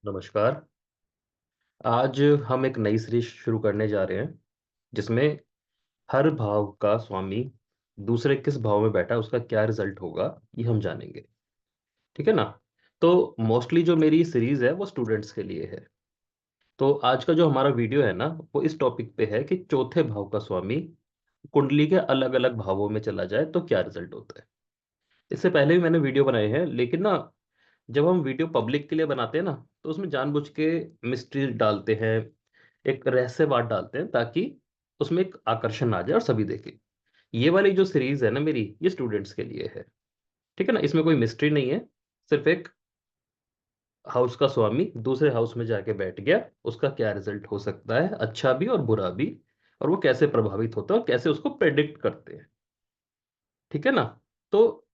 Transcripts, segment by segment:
नमस्कार। आज हम एक नई सीरीज शुरू करने जा रहे हैं जिसमें हर भाव का स्वामी दूसरे किस भाव में बैठा है उसका क्या रिजल्ट होगा ये हम जानेंगे। ठीक है ना। तो मोस्टली जो मेरी सीरीज है वो स्टूडेंट्स के लिए है। तो आज का जो हमारा वीडियो है ना वो इस टॉपिक पे है कि चौथे भाव का स्वामी कुंडली के अलग अलग भावों में चला जाए तो क्या रिजल्ट होता है। इससे पहले भी मैंने वीडियो बनाए हैं, लेकिन ना जब हम वीडियो पब्लिक के लिए बनाते हैं ना तो उसमें जानबूझ के मिस्ट्री डालते हैं, एक रहस्यवाद डालते हैं ताकि उसमें एक आकर्षण आ जाए और सभी देखें। ये वाली जो सीरीज है ना मेरी, ये स्टूडेंट्स के लिए है। ठीक है ना, इसमें कोई मिस्ट्री नहीं है। सिर्फ एक हाउस का स्वामी दूसरे हाउस में जाके बैठ गया, उसका क्या रिजल्ट हो सकता है, अच्छा भी और बुरा भी, और वो कैसे प्रभावित होता है और कैसे उसको प्रेडिक्ट करते हैं। ठीक है ना। तो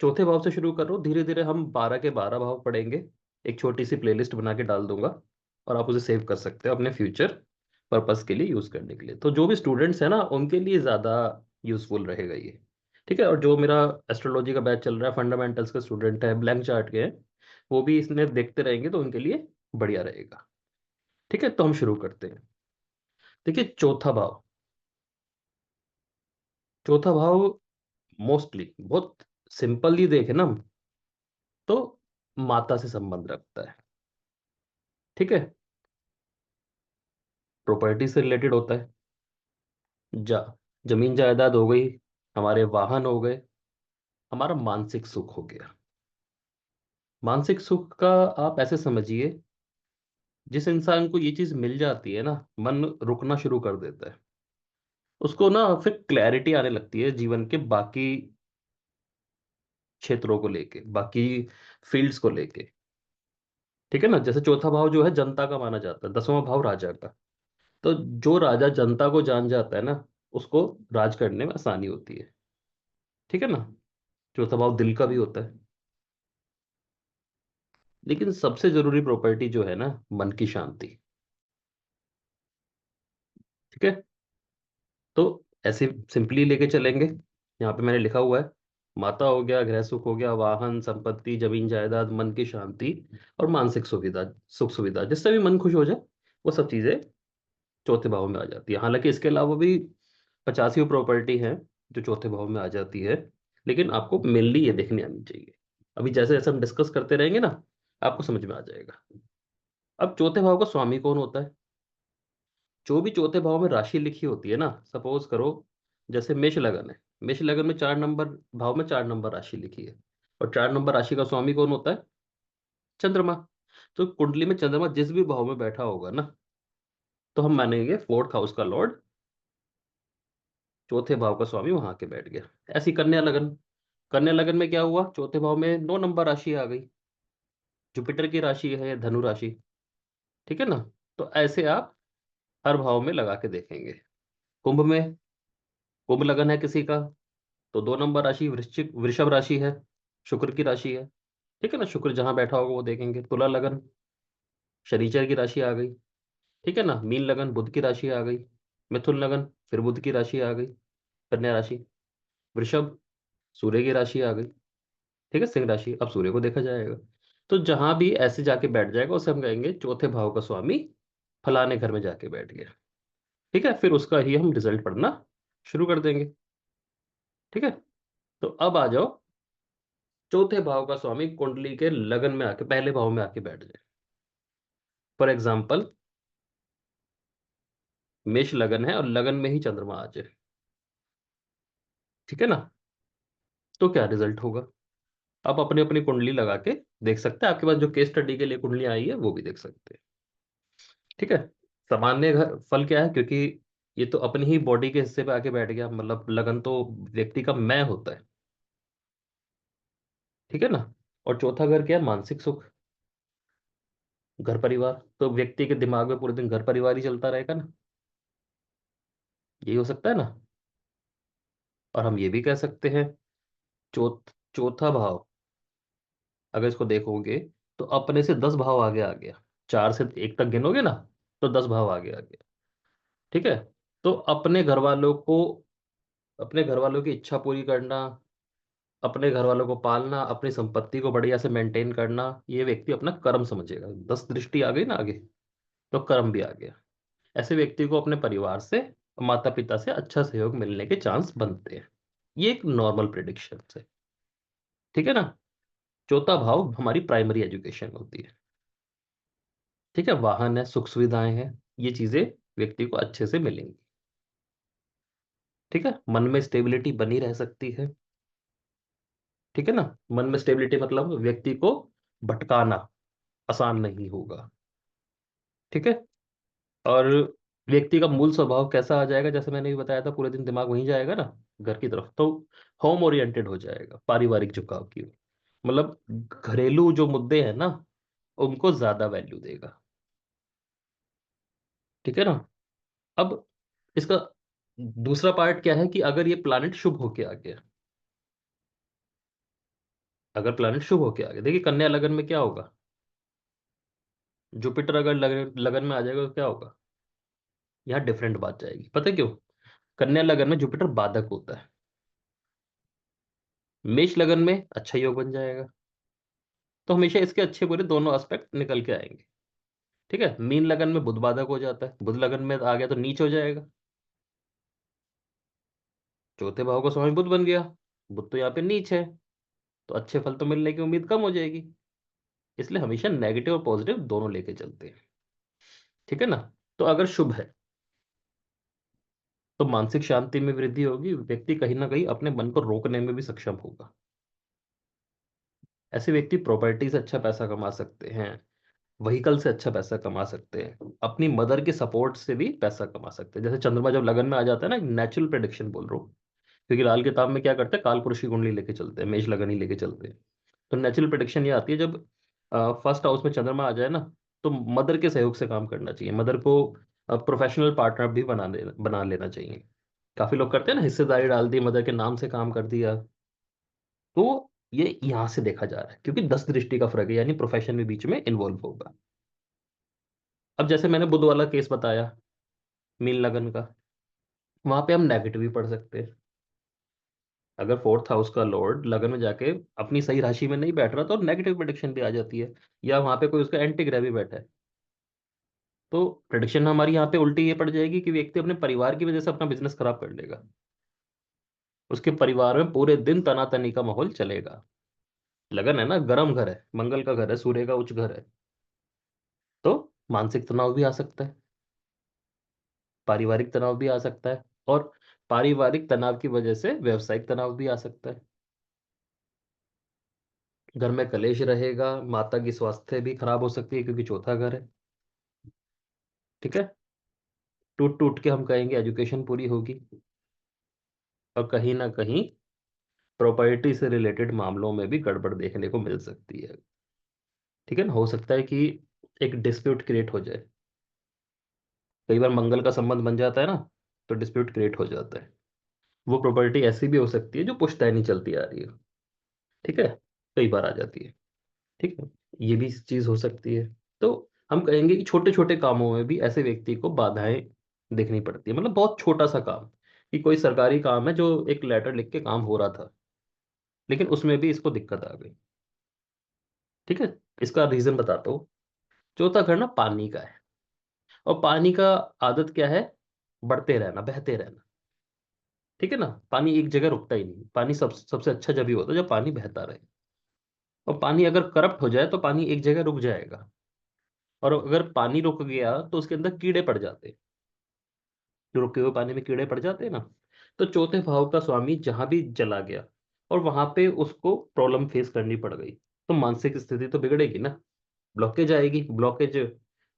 चौथे भाव से शुरू करो, धीरे धीरे हम 12 के 12 भाव पढ़ेंगे। एक छोटी सी प्लेलिस्ट बना के डाल दूंगा और आप उसे सेव कर सकते हो अपने फ्यूचर पर्पस के लिए यूज करने के लिए। तो जो भी स्टूडेंट्स हैं ना उनके लिए ज्यादा यूजफुल रहेगा ये। ठीक है। और जो मेरा एस्ट्रोलॉजी का बैच चल रहा है, फंडामेंटल्स के स्टूडेंट है, ब्लैंक चार्ट के हैं, वो भी इसमें देखते रहेंगे तो उनके लिए बढ़िया रहेगा। ठीक है, तो हम शुरू करते हैं। देखिए, चौथा भाव। चौथा भाव मोस्टली बहुत सिंपली देखे ना तो माता से संबंध रखता है। ठीक है। प्रॉपर्टी से रिलेटेड होता है। जा जमीन जायदाद हो गई, हमारे वाहन हो गए, हमारा मानसिक सुख हो गया। मानसिक सुख का आप ऐसे समझिए, जिस इंसान को ये चीज मिल जाती है ना, मन रुकना शुरू कर देता है। उसको ना फिर क्लैरिटी आने लगती है जीवन के बाकी क्षेत्रों को लेके, बाकी फील्ड्स को लेके। ठीक है ना। जैसे चौथा भाव जो है जनता का माना जाता है, 10वां भाव राजा का। तो जो राजा जनता को जान जाता है ना, उसको राज करने में आसानी होती है। ठीक है ना। चौथा भाव दिल का भी होता है। लेकिन सबसे जरूरी प्रॉपर्टी जो है ना, मन की शांति। ठीक है। तो ऐसे सिंपली लेके चलेंगे। यहाँ पे मैंने लिखा हुआ है, माता हो गया, गृह सुख हो गया, वाहन संपत्ति जमीन जायदाद, मन की शांति और मानसिक सुविधा, सुख सुविधा, जिससे भी मन खुश हो जाए वो सब चीजें चौथे भाव में आ जाती है। हालांकि इसके अलावा भी 85 प्रॉपर्टी है जो चौथे भाव में आ जाती है, लेकिन आपको मेनली ये देखनी आनी चाहिए। अभी जैसे जैसे हम डिस्कस करते रहेंगे ना, आपको समझ में आ जाएगा। अब चौथे भाव का स्वामी कौन होता है। जो भी चौथे भाव में राशि लिखी होती है ना, सपोज करो जैसे मेष लगन है। मेष लगन में 4 नंबर भाव में 4 नंबर राशि लिखी है, और 4 नंबर राशि का स्वामी कौन होता है, चंद्रमा। तो कुंडली में चंद्रमा जिस भी भाव में बैठा होगा ना, तो हम मानेंगे फोर्थ हाउस का लॉर्ड चौथे भाव का स्वामी वहां के बैठ गया। ऐसी कन्या लगन। कन्या लगन में क्या हुआ, चौथे भाव में 9 नंबर राशि आ गई, जुपिटर की राशि है धनु राशि। ठीक है ना। तो ऐसे आप हर भाव में लगा के देखेंगे। कुंभ में, कुंभ लगन है किसी का, तो 2 नंबर राशि वृश्चिक वृषभ राशि है, शुक्र की राशि है। ठीक है ना, शुक्र जहां बैठा होगा वो देखेंगे। तुला लगन, शनिचर की राशि आ गई। ठीक है ना। मीन लगन, बुध की राशि आ गई। मिथुन लगन, फिर बुध की राशि आ गई, कन्या राशि। वृषभ, सूर्य की राशि आ गई। ठीक है, सिंह राशि, अब सूर्य को देखा जाएगा। तो जहां भी ऐसे जाके बैठ जाएगा उसे हम कहेंगे चौथे भाव का स्वामी फलाने घर में जाके बैठ गया। ठीक है, फिर उसका ही हम रिजल्ट पढ़ना शुरू कर देंगे। ठीक है। तो अब आ जाओ, चौथे भाव का स्वामी कुंडली के लगन में आके पहले भाव में आके बैठ जाए। फॉर एग्जाम्पल, मेष लगन है और लगन में ही चंद्रमा आ जाए। ठीक है ना। तो क्या रिजल्ट होगा, आप अपनी अपनी कुंडली लगा के देख सकते हैं। आपके पास जो केस स्टडी के लिए कुंडली आई है वो भी देख सकते हैं। ठीक है। सामान्य फल क्या है, क्योंकि ये तो अपनी ही बॉडी के हिस्से पे आके बैठ गया, मतलब लगन तो व्यक्ति का मैं होता है। ठीक है ना। और चौथा घर क्या है, मानसिक सुख, घर परिवार। तो व्यक्ति के दिमाग में पूरे दिन घर परिवार ही चलता रहेगा ना, यही हो सकता है ना। और हम ये भी कह सकते हैं, चौथा भाव अगर इसको देखोगे तो अपने से 10 भाव आगे आ गया। 4 से 1 तक गिनोगे ना, तो 10 भाव आगे आ गया। ठीक है। तो अपने घर वालों की इच्छा पूरी करना, अपने घर वालों को पालना, अपनी संपत्ति को बढ़िया से मेंटेन करना, ये व्यक्ति अपना कर्म समझेगा। 10 दृष्टि आ गई ना आगे, तो कर्म भी आ गया। ऐसे व्यक्ति को अपने परिवार से, माता पिता से अच्छा सहयोग मिलने के चांस बनते हैं। ये एक नॉर्मल प्रिडिक्शन है। ठीक है ना। चौथा भाव हमारी प्राइमरी एजुकेशन होती है। ठीक है, वाहन है, सुख सुविधाएं हैं, ये चीजें व्यक्ति को अच्छे से मिलेंगी। ठीक है, मन में स्टेबिलिटी बनी रह सकती है। ठीक है ना। मन में स्टेबिलिटी मतलब व्यक्ति को भटकाना आसान नहीं होगा। ठीक है। और व्यक्ति का मूल स्वभाव कैसा आ जाएगा, जैसे मैंने भी बताया था, पूरे दिन दिमाग वहीं जाएगा ना, घर की तरफ। तो होम ओरिएंटेड हो जाएगा, पारिवारिक झुकाव की ओर। मतलब घरेलू जो मुद्दे हैं ना, उनको ज्यादा वैल्यू देगा। ठीक है ना। अब इसका दूसरा पार्ट क्या है कि अगर ये प्लानिट शुभ होके आ गया, अगर प्लानिट शुभ होके आ गया, देखिए कन्या लगन में क्या होगा। जुपिटर अगर लगन लगन में आ जाएगा तो क्या होगा। यहाँ डिफरेंट बात जाएगी, पता है क्यों। कन्या लगन में जुपिटर बाधक होता है। मेष लगन में अच्छा योग बन जाएगा। तो हमेशा इसके अच्छे बुरे दोनों एस्पेक्ट निकल के आएंगे। ठीक है। मीन लगन में बुध बाधक हो जाता है, बुध लगन में आ गया तो नीच हो जाएगा। चौथे भाव का स्वामी बुध बन गया, बुध तो यहाँ पे नीच है, तो अच्छे फल तो मिलने की उम्मीद कम हो जाएगी। इसलिए हमेशा नेगेटिव और पॉजिटिव दोनों लेके चलते हैं। ठीक है ना। तो अगर शुभ है तो मानसिक शांति में वृद्धि होगी, व्यक्ति कहीं ना कहीं अपने मन को रोकने में भी सक्षम होगा। ऐसे व्यक्ति प्रॉपर्टी से अच्छा पैसा कमा सकते हैं, व्हीकल से अच्छा पैसा कमा सकते हैं, अपनी मदर के सपोर्ट से भी पैसा कमा सकते हैं। जैसे चंद्रमा जब लगन में आ जाता है ना, नेचुरल प्रेडिक्शन बोल रहा हूँ, क्योंकि लाल किताब में क्या करते हैं, काल पुरुष की कुंडली लेके चलते हैं, मेष लगन ही लेके चलते हैं। तो नेचुरल प्रेडिक्शन ये आती है जब फर्स्ट हाउस में चंद्रमा आ जाए ना, तो मदर के सहयोग से काम करना चाहिए, मदर को प्रोफेशनल पार्टनर भी बना लेना चाहिए। काफी लोग करते हैं ना, हिस्सेदारी डाल दी, मदर के नाम से काम कर दिया। तो ये यहां से देखा जा रहा है, क्योंकि 10 दृष्टि का फर्क है, यानी प्रोफेशन भी बीच में इन्वॉल्व होगा। अब जैसे मैंने बुध वाला केस बताया, मीन लगन का, वहां पे हम नेगेटिव भी पढ़ सकते हैं। अगर फोर्थ हाउस का लॉर्ड लगन में जाके अपनी सही राशि में नहीं बैठ रहा तो नेगेटिव प्रेडिक्शन भी आ जाती है, या वहां पे कोई उसका एंटी ग्रह भी बैठा है, तो प्रेडिक्शन हमारी यहाँ पे उल्टी ये पड़ जाएगी कि व्यक्ति अपने परिवार की वजह से अपना बिजनेस खराब कर लेगा। उसके परिवार में पूरे दिन तनातनी का माहौल चलेगा। लगन है ना, गर्म घर है, मंगल का घर है, सूर्य का उच्च घर है, तो मानसिक तनाव भी आ सकता है, पारिवारिक तनाव भी आ सकता है, और पारिवारिक तनाव की वजह से व्यवसायिक तनाव भी आ सकता है। घर में कलेश रहेगा, माता की स्वास्थ्य भी खराब हो सकती है, क्योंकि चौथा घर है। ठीक है। टूट टूट के हम कहेंगे एजुकेशन पूरी होगी, और कहीं ना कहीं प्रॉपर्टी से रिलेटेड मामलों में भी गड़बड़ देखने को मिल सकती है। ठीक है ना। हो सकता है कि एक डिस्प्यूट क्रिएट हो जाए, कई बार मंगल का संबंध बन जाता है ना, तो डिस्प्यूट क्रिएट हो जाता है। वो प्रॉपर्टी ऐसी भी हो सकती है जो पुश्तैनी चलती आ रही है। ठीक है, कई बार आ जाती है। ठीक है, ये भी चीज हो सकती है। तो हम कहेंगे कि छोटे छोटे कामों में भी ऐसे व्यक्ति को बाधाएं देखनी पड़ती है, मतलब बहुत छोटा सा काम, कि कोई सरकारी काम है जो एक लेटर लिख के काम हो रहा था, लेकिन उसमें भी इसको दिक्कत आ गई। ठीक है, इसका रीजन बताता हूँ। चौथा घर ना पानी का है, और पानी का आदत क्या है, बढ़ते रहना, बहते रहना। ठीक है ना। पानी एक जगह रुकता ही नहीं, पानी सबसे अच्छा जब ही होता है जब पानी बहता रहे। और पानी अगर करप्ट हो जाए तो पानी एक जगह रुक जाएगा, और अगर पानी रुक गया तो उसके अंदर कीड़े पड़ जाते हैं, जो रुके हुए पानी में कीड़े पड़ जाते हैं ना। तो चौथे भाव का स्वामी जहां भी चला गया और वहां पे उसको प्रॉब्लम फेस करनी पड़ गई, तो मानसिक स्थिति तो बिगड़ेगी ना, ब्लॉकेज आएगी। ब्लॉकेज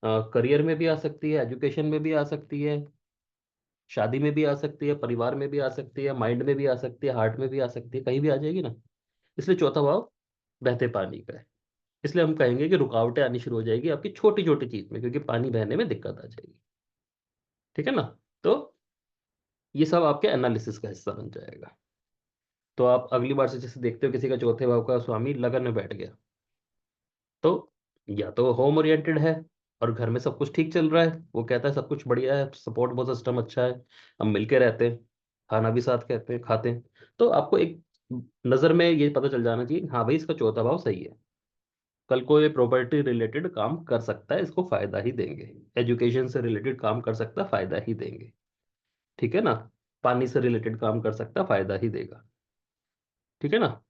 करियर में भी आ सकती है, एजुकेशन में भी आ सकती है, शादी में भी आ सकती है, परिवार में भी आ सकती है, माइंड में भी आ सकती है, हार्ट में भी आ सकती है, कहीं भी आ जाएगी ना। इसलिए चौथा भाव बहते पानी का है। इसलिए हम कहेंगे कि रुकावटें आनी शुरू हो जाएगी आपकी छोटी छोटी चीज में, क्योंकि पानी बहने में दिक्कत आ जाएगी। ठीक है ना। तो ये सब आपके एनालिसिस का हिस्सा बन जाएगा। तो आप अगली बार से जैसे देखते हो किसी का चौथे भाव का स्वामी लगन में बैठ गया, तो या तो होम ओरिएंटेड है और घर में सब कुछ ठीक चल रहा है, वो कहता है सब कुछ बढ़िया है, सपोर्ट बहुत सिस्टम अच्छा है, हम मिलके रहते हैं, खाना भी साथ कहते हैं खाते हैं, तो आपको एक नजर में ये पता चल जाना चाहिए, हाँ भाई इसका चौथा भाव सही है। कल को ये प्रॉपर्टी रिलेटेड काम कर सकता है, इसको फायदा ही देंगे। एजुकेशन से रिलेटेड काम कर सकता है, फायदा ही देंगे। ठीक है ना। पानी से रिलेटेड काम कर सकता है, फायदा ही देगा। ठीक है ना।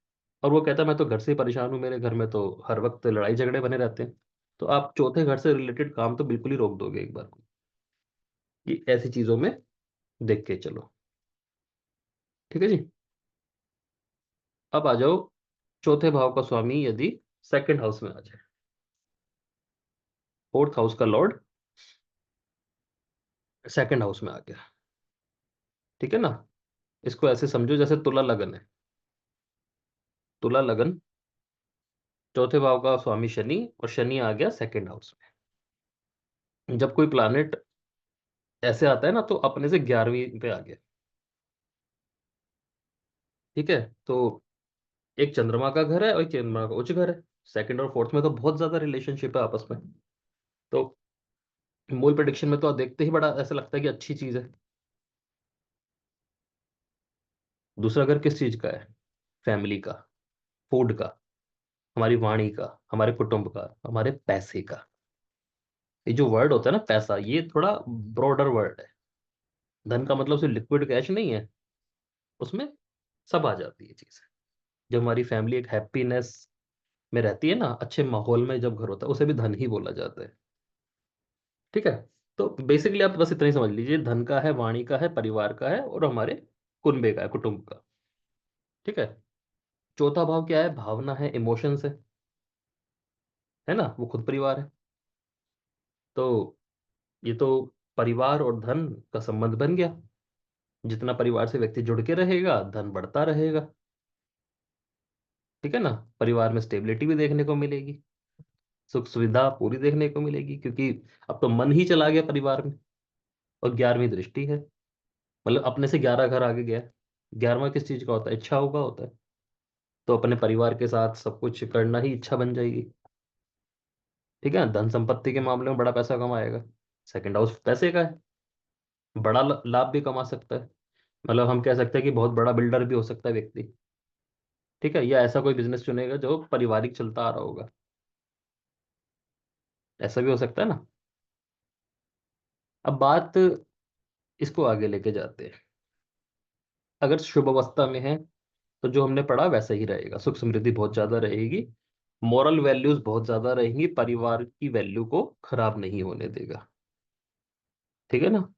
और वो कहता है मैं तो घर से ही परेशान हूँ, मेरे घर में तो हर वक्त लड़ाई झगड़े बने रहते हैं। तो आप चौथे घर से रिलेटेड काम तो बिल्कुल ही रोक दोगे एक बार को, कि ऐसी चीजों में देख के चलो। ठीक है जी। अब आ जाओ, चौथे भाव का स्वामी यदि सेकंड हाउस में आ जाए, फोर्थ हाउस का लॉर्ड सेकंड हाउस में आ गया। ठीक है ना। इसको ऐसे समझो जैसे तुला लगन है। तुला लगन, चौथे भाव का स्वामी शनि, और शनि आ गया सेकंड हाउस में। जब कोई प्लानेट ऐसे आता है ना, तो अपने से 11वीं पे आ गया। ठीक है। तो एक चंद्रमा का घर है और एक चंद्रमा का उच्च घर है। सेकंड और फोर्थ में तो बहुत ज्यादा रिलेशनशिप है आपस में। तो मूल प्रेडिक्शन में तो आप देखते ही बड़ा ऐसा लगता है कि अच्छी चीज है। दूसरा घर किस चीज का है? फैमिली का, फूड का, हमारी वाणी का, हमारे कुटुंब का, हमारे पैसे का। ये जो वर्ड होता है ना पैसा, ये थोड़ा ब्रॉडर वर्ड है। धन का मतलब सिर्फ लिक्विड कैश नहीं है, उसमें सब आ जाती है चीज। जब हमारी फैमिली एक हैप्पीनेस में रहती है ना, अच्छे माहौल में जब घर होता है, उसे भी धन ही बोला जाता है। ठीक है। तो बेसिकली आप बस इतना ही समझ लीजिए, धन का है, वाणी का है, परिवार का है, और हमारे कुनबे का है, कुटुंब का। ठीक है। चौथा भाव क्या है? भावना है, इमोशंस है ना, वो खुद परिवार है। तो ये तो परिवार और धन का संबंध बन गया। जितना परिवार से व्यक्ति जुड़ के रहेगा, धन बढ़ता रहेगा। ठीक है ना। परिवार में स्टेबिलिटी भी देखने को मिलेगी, सुख सुविधा पूरी देखने को मिलेगी, क्योंकि अब तो मन ही चला गया परिवार में। और 11वीं दृष्टि है, मतलब अपने से 11 घर आगे गया। 11वां किस चीज का होता है? इच्छाओं का होता है। तो अपने परिवार के साथ सब कुछ करना ही इच्छा बन जाएगी। ठीक है। धन संपत्ति के मामले में बड़ा पैसा कमाएगा। सेकंड हाउस पैसे का है, बड़ा लाभ भी कमा सकता है। मतलब हम कह सकते हैं कि बहुत बड़ा बिल्डर भी हो सकता है व्यक्ति। ठीक है। या ऐसा कोई बिजनेस चुनेगा जो पारिवारिक चलता आ रहा होगा, ऐसा भी हो सकता है ना। अब बात इसको आगे लेके जाते हैं। अगर शुभ अवस्था में है, तो जो हमने पढ़ा वैसा ही रहेगा, सुख समृद्धि बहुत ज्यादा रहेगी, मॉरल वैल्यूज बहुत ज्यादा रहेंगी, परिवार की वैल्यू को खराब नहीं होने देगा। ठीक है ना।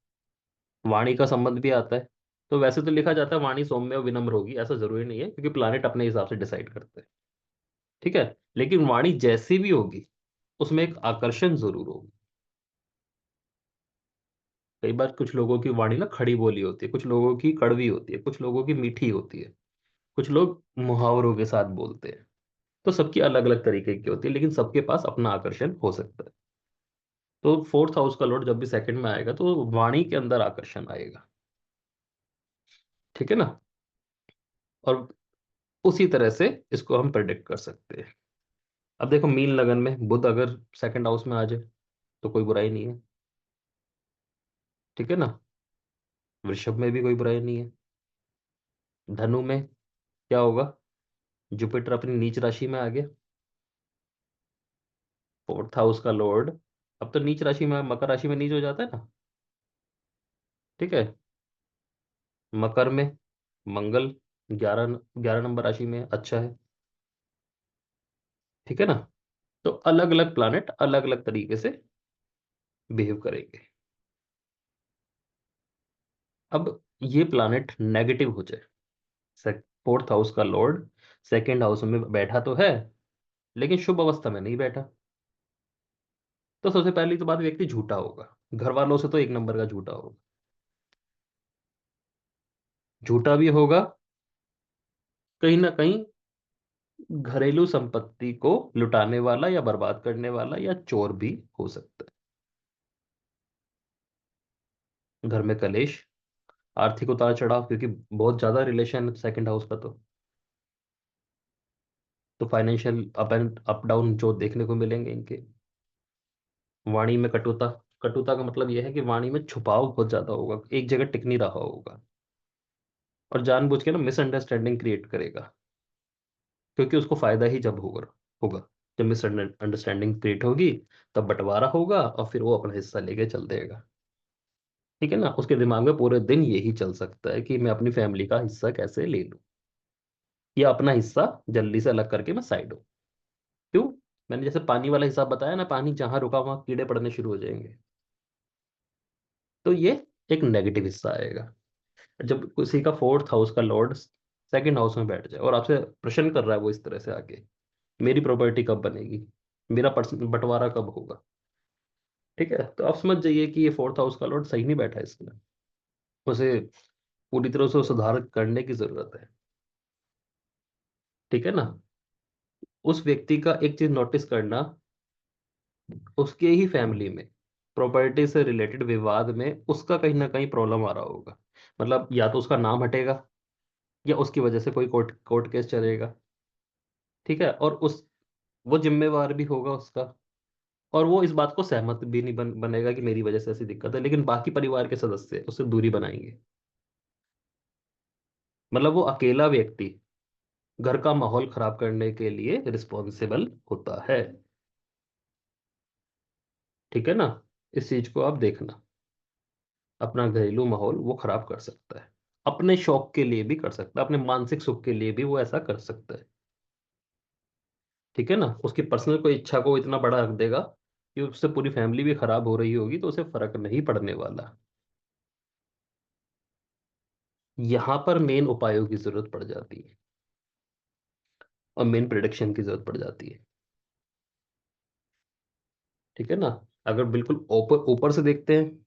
वाणी का संबंध भी आता है। तो वैसे तो लिखा जाता है वाणी सौम्य और विनम्र होगी, ऐसा जरूरी नहीं है, क्योंकि प्लानिट अपने हिसाब से डिसाइड करते हैं। ठीक है। लेकिन वाणी जैसी भी होगी, उसमें एक आकर्षण जरूर होगी। कई बार कुछ लोगों की वाणी ना खड़ी बोली होती है, कुछ लोगों की कड़वी होती है, कुछ लोगों की मीठी होती है, कुछ लोग मुहावरों के साथ बोलते हैं। तो सबकी अलग अलग तरीके की होती है, लेकिन सबके पास अपना आकर्षण हो सकता है। तो फोर्थ हाउस का लॉर्ड जब भी सेकंड में आएगा, तो वाणी के अंदर आकर्षण आएगा। ठीक है ना। और उसी तरह से इसको हम प्रेडिक्ट कर सकते हैं। अब देखो, मीन लगन में बुध अगर सेकंड हाउस में आ जाए, तो कोई बुराई नहीं है। ठीक है ना। वृषभ में भी कोई बुराई नहीं है। धनु में क्या होगा? जुपिटर अपनी नीच राशि में आ गया, फोर्थ हाउस का लॉर्ड। अब तो नीच राशि में, मकर राशि में नीच हो जाता है ना। ठीक है। मकर में मंगल 11 11 नंबर राशि में अच्छा है। ठीक है ना। तो अलग अलग प्लानेट अलग अलग तरीके से बिहेव करेंगे। अब ये प्लानेट नेगेटिव हो जाए, फोर्थ हाउस का लॉर्ड सेकंड हाउस में बैठा तो है, लेकिन शुभ अवस्था में नहीं बैठा, तो सबसे पहली तो बात, व्यक्ति झूठा होगा। घर वालों से तो एक नंबर का झूठा होगा। झूठा भी होगा, कहीं ना कहीं घरेलू संपत्ति को लुटाने वाला या बर्बाद करने वाला या चोर भी हो सकता है। घर में कलेश, आर्थिक उतार चढ़ाव, क्योंकि बहुत ज्यादा रिलेशन सेकंड हाउस का, तो financial up and up down जो देखने को मिलेंगे इनके। वाणी में कटुता, कटुता का मतलब यह है कि वाणी में छुपाव बहुत ज्यादा होगा, एक जगह टिक नहीं रहा होगा। और जानबूझ के ना मिसअंडरस्टैंडिंग क्रिएट करेगा, क्योंकि उसको फायदा ही जब होगा होगा जब मिसअंडरस्टैंडिंग क्रिएट होगी, तब बंटवारा होगा और फिर वो अपना हिस्सा लेके चल देगा। ठीक है ना, उसके दिमाग में पूरे दिन यही चल सकता है कि मैं अपनी फैमिली का हिस्सा कैसे ले लूं, या अपना हिस्सा जल्दी से अलग करके मैं साइड हूं। क्यों? मैंने जैसे पानी वाला हिसाब बताया ना, पानी जहां रुका वहां कीड़े पड़ने शुरू हो जाएंगे। तो ये एक नेगेटिव हिस्सा आएगा। जब किसी का फोर्थ हाउस का लॉर्ड सेकंड हाउस में बैठ जाए और आपसे प्रश्न कर रहा है वो इस तरह से आके, मेरी प्रॉपर्टी कब बनेगी, मेरा बंटवारा कब होगा, ठीक है, तो आप समझ जाइए कि ये फोर्थ हाउस का लॉर्ड सही नहीं बैठा है इसमें। उसे पूरी तरह से सुधार करने की जरूरत है। ठीक है ना। उस व्यक्ति का एक चीज नोटिस करना, उसके ही फैमिली में प्रॉपर्टी से रिलेटेड विवाद में उसका कहीं ना कहीं प्रॉब्लम आ रहा होगा। मतलब या तो उसका नाम हटेगा, या उसकी वजह से कोई कोर्ट कोर्ट केस चलेगा। ठीक है, और उस वो जिम्मेवार भी होगा उसका। और वो इस बात को सहमत भी नहीं बनेगा कि मेरी वजह से ऐसी दिक्कत है, लेकिन बाकी परिवार के सदस्य उससे दूरी बनाएंगे। मतलब वो अकेला व्यक्ति घर का माहौल खराब करने के लिए रिस्पॉन्सिबल होता है। ठीक है ना। इस चीज को आप देखना, अपना घरेलू माहौल वो खराब कर सकता है, अपने शौक के लिए भी कर सकता है, अपने मानसिक सुख के लिए भी वो ऐसा कर सकता है। ठीक है ना, उसकी पर्सनल कोई इच्छा को इतना बड़ा रख देगा कि उससे पूरी फैमिली भी खराब हो रही होगी, तो उसे फर्क नहीं पड़ने वाला। यहां पर मेन उपायों की जरूरत पड़ जाती है, और मेन प्रिडिक्शन की जरूरत पड़ जाती है। ठीक है ना। अगर बिल्कुल ऊपर ऊपर से देखते हैं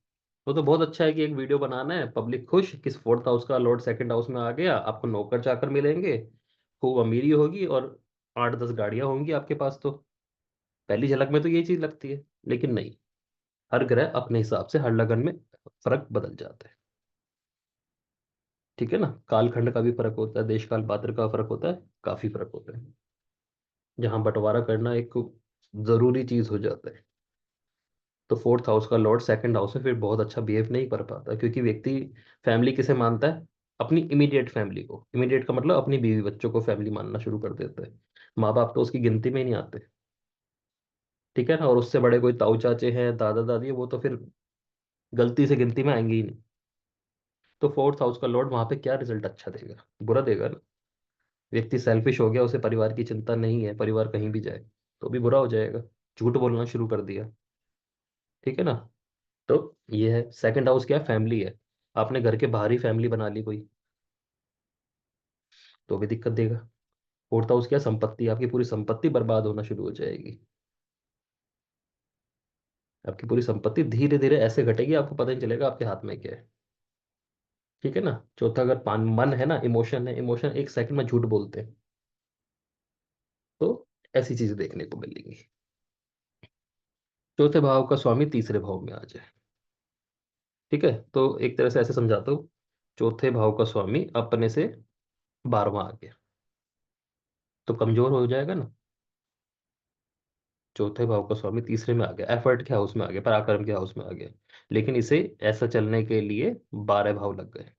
तो बहुत अच्छा है कि एक वीडियो बनाना है, पब्लिक खुश किस फोर्थ हाउस का लॉर्ड सेकंड हाउस में आ गया, आपको नौकर चाकर मिलेंगे, खूब अमीरी होगी, और 8-10 गाड़ियां होंगी आपके पास। तो पहली झलक में तो ये चीज लगती है, लेकिन नहीं, हर ग्रह अपने हिसाब से हर लगन में फर्क बदल जाता है। ठीक है ना, कालखंड का भी फर्क होता है, देश काल पात्र का फर्क होता है, काफी फर्क होता है, जहां बंटवारा करना एक जरूरी चीज हो जाता है। तो फोर्थ हाउस का लॉर्ड सेकंड हाउस में फिर बहुत अच्छा बिहेव नहीं कर पाता, क्योंकि व्यक्ति फैमिली किसे मानता है, अपनी इमीडिएट फैमिली को। इमीडिएट का मतलब अपनी बीवी बच्चों को फैमिली मानना शुरू कर देता है। माँ बाप तो उसकी गिनती में ही नहीं आते। ठीक है ना, और उससे बड़े कोई ताऊ चाचे हैं, दादा दादी, वो तो फिर गलती से गिनती में आएंगे ही नहीं। तो फोर्थ हाउस का लॉर्ड वहां पे क्या रिजल्ट अच्छा देगा, बुरा देगा ना। व्यक्ति सेल्फिश हो गया, उसे परिवार की चिंता नहीं है, परिवार कहीं भी जाए तो भी बुरा हो जाएगा, झूठ बोलना शुरू कर दिया। ठीक है ना। तो ये है सेकंड हाउस, क्या फैमिली है, आपने घर के बाहर ही फैमिली बना ली कोई, तो भी दिक्कत देगा। फोर्थ हाउस क्या, संपत्ति, आपकी पूरी संपत्ति बर्बाद होना शुरू हो जाएगी। आपकी पूरी संपत्ति धीरे धीरे ऐसे घटेगी, आपको पता नहीं चलेगा आपके हाथ में क्या है। ठीक है ना। चौथा, अगर पान मन है ना, इमोशन है, इमोशन एक सेकंड में झूठ बोलते हैं। तो ऐसी चीजें देखने को मिलेंगी। चौथे भाव का स्वामी तीसरे भाव में आ जाए। ठीक है, तो एक तरह से ऐसे समझाता हूँ, चौथे भाव का स्वामी अपने से 12वां आ गया, तो कमजोर हो जाएगा ना। चौथे भाव का स्वामी तीसरे में आ गया, एफर्ट के हाउस में आ गया, पराक्रम के हाउस में आ गया, लेकिन इसे ऐसा चलने के लिए 12 भाव लग गए,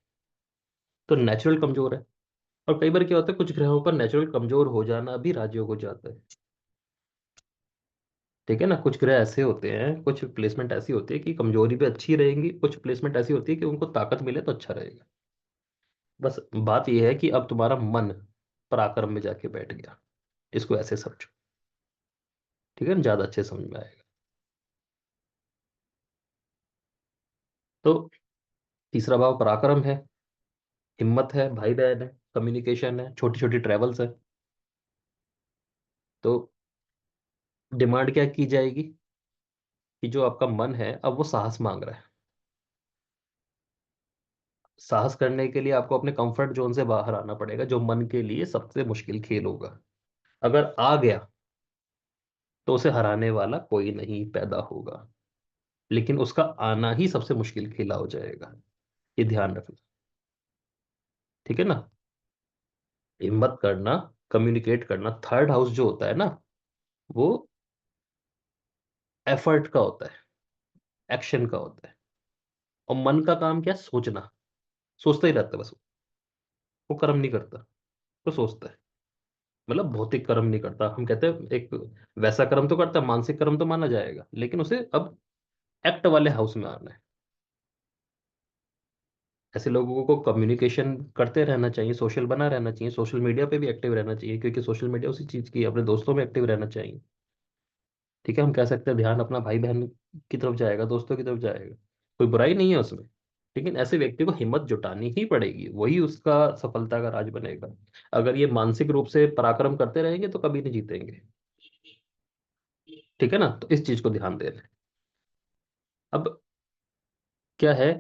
तो नेचुरल कमजोर है। और कई बार क्या होता है, कुछ ग्रहों पर नेचुरल कमजोर हो जाना भी राजयोग हो जाता है। ठीक है ना, कुछ ग्रह ऐसे होते हैं, कुछ प्लेसमेंट ऐसी होती है कि कमजोरी भी अच्छी रहेंगी, कुछ प्लेसमेंट ऐसी होती है कि उनको ताकत मिले तो अच्छा रहेगा। बस बात यह है कि अब तुम्हारा मन पराक्रम में जाके बैठ गया, इसको ऐसे समझो। ठीक है ना, ज्यादा अच्छे समझ में आएगा। तो तीसरा भाव पराक्रम है, हिम्मत है, भाई बहन है, कम्युनिकेशन है, छोटी छोटी ट्रेवल्स है। तो डिमांड क्या की जाएगी, कि जो आपका मन है अब वो साहस मांग रहा है। साहस करने के लिए आपको अपने कंफर्ट जोन से बाहर आना पड़ेगा, जो मन के लिए सबसे मुश्किल खेल होगा। अगर आ गया तो उसे हराने वाला कोई नहीं पैदा होगा, लेकिन उसका आना ही सबसे मुश्किल खेला हो जाएगा। ये ध्यान रखना। ठीक है ना। हिम्मत करना, कम्युनिकेट करना, थर्ड हाउस जो होता है ना, वो एफर्ट का होता है, एक्शन का होता है। और मन का काम क्या, सोचना, सोचता ही रहता है बस। वो कर्म नहीं करता, वो सोचता है। मतलब भौतिक कर्म नहीं करता, हम कहते हैं एक वैसा कर्म तो करता है, मानसिक कर्म तो माना जाएगा, लेकिन उसे अब एक्ट वाले हाउस में आना है। ऐसे लोगों को कम्युनिकेशन करते रहना चाहिए, सोशल बना रहना चाहिए, सोशल मीडिया पे भी एक्टिव रहना चाहिए, क्योंकि सोशल मीडिया उसी चीज की है, अपने दोस्तों में एक्टिव रहना चाहिए। ठीक है, हम कह सकते हैं ध्यान अपना भाई बहन की तरफ जाएगा, दोस्तों की तरफ जाएगा, कोई बुराई नहीं है उसमें। लेकिन ऐसे व्यक्ति को हिम्मत जुटानी ही पड़ेगी, वही उसका सफलता का राज बनेगा। अगर ये मानसिक रूप से पराक्रम करते रहेंगे तो कभी नहीं जीतेंगे। ठीक है ना, तो इस चीज को ध्यान देना है। अब क्या है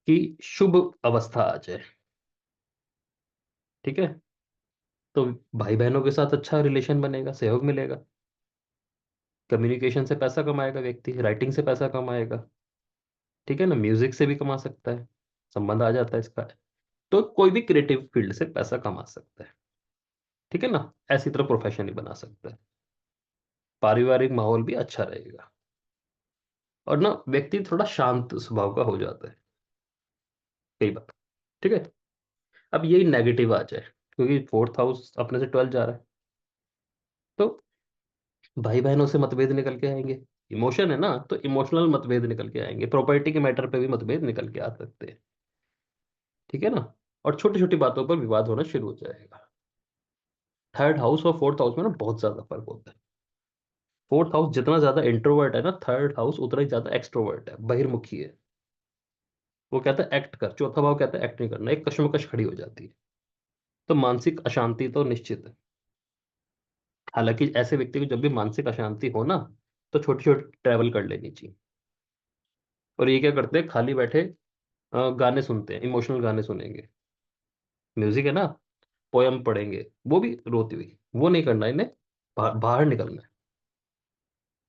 कि शुभ अवस्था आ जाए। ठीक है, तो भाई बहनों के साथ अच्छा रिलेशन बनेगा, सहयोग मिलेगा। कम्युनिकेशन से पैसा कमाएगा व्यक्ति, राइटिंग से पैसा कमाएगा। ठीक है ना, म्यूजिक से भी कमा सकता है, संबंध आ जाता है इसका। तो कोई भी क्रिएटिव फील्ड से पैसा कमा सकता है। ठीक है ना, ऐसी तरह प्रोफेशन ही बना सकता है। पारिवारिक माहौल भी अच्छा रहेगा, और ना व्यक्ति थोड़ा शांत स्वभाव का हो जाता है कई बार। ठीक है, अब यही नेगेटिव आ जाए, क्योंकि फोर्थ हाउस अपने से 12 जा रहा है, तो भाई बहनों से मतभेद निकल के आएंगे। इमोशन है ना, तो इमोशनल मतभेद निकल के आएंगे, प्रॉपर्टी के मैटर पे भी मतभेद निकल के आ सकते हैं। ठीक है ना, और छोटी छोटी बातों पर विवाद होना शुरू हो जाएगा। थर्ड हाउस और फोर्थ हाउस में ना बहुत ज्यादा फर्क होता है। फोर्थ हाउस जितना ज्यादा इंट्रोवर्ट है ना, थर्ड हाउस उतना ही ज्यादा एक्सट्रोवर्ट है, बहिर्मुखी है। वो कहता है एक्ट कर, चौथा भाव कहता है एक्ट नहीं करना, एक कश्मकश खड़ी हो जाती है। तो मानसिक अशांति तो निश्चित है। हालांकि ऐसे व्यक्ति को जब भी मानसिक अशांति हो ना, तो छोटी छोटी ट्रैवल कर लेनी चाहिए। और ये क्या करते हैं, खाली बैठे गाने सुनते हैं, इमोशनल गाने सुनेंगे, म्यूजिक है ना, पोयम पढ़ेंगे, वो भी रोती हुई, वो नहीं करना इन्हें। बाहर निकलना है,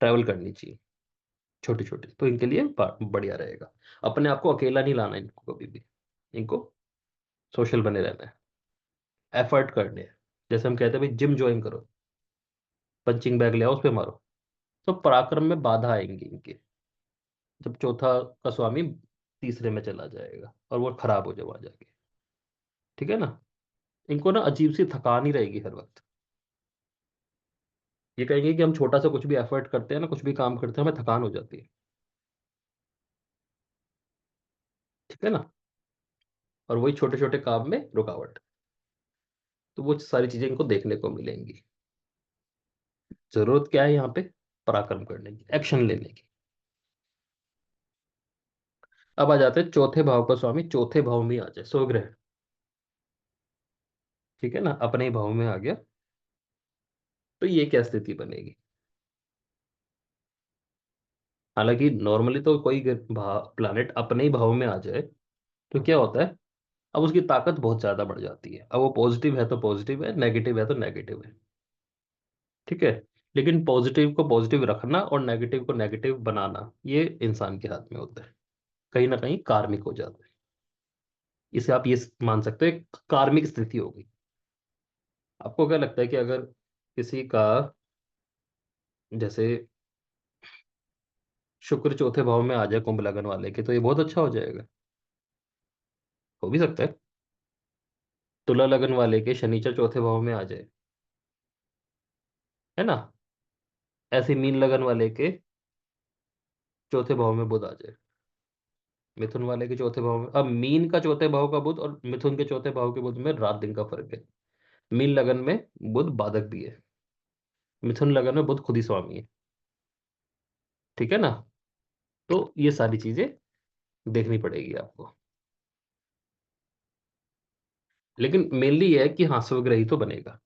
ट्रैवल करनी चाहिए छोटी छोटी, तो इनके लिए बढ़िया रहेगा। अपने आप को अकेला नहीं लाना इनको कभी भी, इनको सोशल बने रहना है, एफर्ट करने हैं। जैसे हम कहते हैं भाई जिम ज्वाइन करो, पंचिंग बैग ले आओ, उस पे मारो। तो पराक्रम में बाधा आएंगी इनके, जब चौथा का स्वामी तीसरे में चला जाएगा और वो खराब हो जाए वहां जाके। ठीक है ना, इनको ना अजीब सी थकान ही रहेगी हर वक्त। ये कहेंगे कि हम छोटा सा कुछ भी एफर्ट करते हैं ना, कुछ भी काम करते हैं, हमें थकान हो जाती है। ठीक है ना, और वही छोटे छोटे काम में रुकावट। तो वो सारी चीजें इनको देखने को मिलेंगी। जरूरत क्या है यहाँ पे, पराक्रम करने की, एक्शन लेने की। अब आ जाते हैं चौथे भाव का स्वामी चौथे भाव में ही आ जाए, स्वग्रह। ठीक है ना, अपने ही भाव में आ गया, तो ये क्या स्थिति बनेगी। हालांकि नॉर्मली तो कोई प्लानेट अपने ही भाव में आ जाए तो क्या होता है, अब उसकी ताकत बहुत ज्यादा बढ़ जाती है। अब वो पॉजिटिव है तो पॉजिटिव है, नेगेटिव है तो नेगेटिव है। ठीक है, लेकिन पॉजिटिव को पॉजिटिव रखना और नेगेटिव को नेगेटिव बनाना ये इंसान के हाथ में होता है, कहीं ना कहीं कार्मिक हो जाता है। इसे आप ये मान सकते हो एक कार्मिक स्थिति होगी। आपको क्या लगता है कि अगर किसी का, जैसे शुक्र चौथे भाव में आ जाए कुंभ लगन वाले के, तो ये बहुत अच्छा हो जाएगा। हो भी सकता है तुला लगन वाले के शनिचर चौथे भाव में आ जाए, है ना। ऐसे मीन लगन वाले के चौथे भाव में बुध आ जाए, मिथुन वाले के चौथे भाव में। अब मीन का चौथे भाव का बुध और मिथुन के चौथे भाव के बुध में रात दिन का फर्क है। मीन लगन में बुध बाधक भी है, मिथुन लगन में बुध खुद ही स्वामी है। ठीक है ना, तो ये सारी चीजें देखनी पड़ेगी आपको। लेकिन मेनली ये है कि हाँ स्वग्रही तो बनेगा,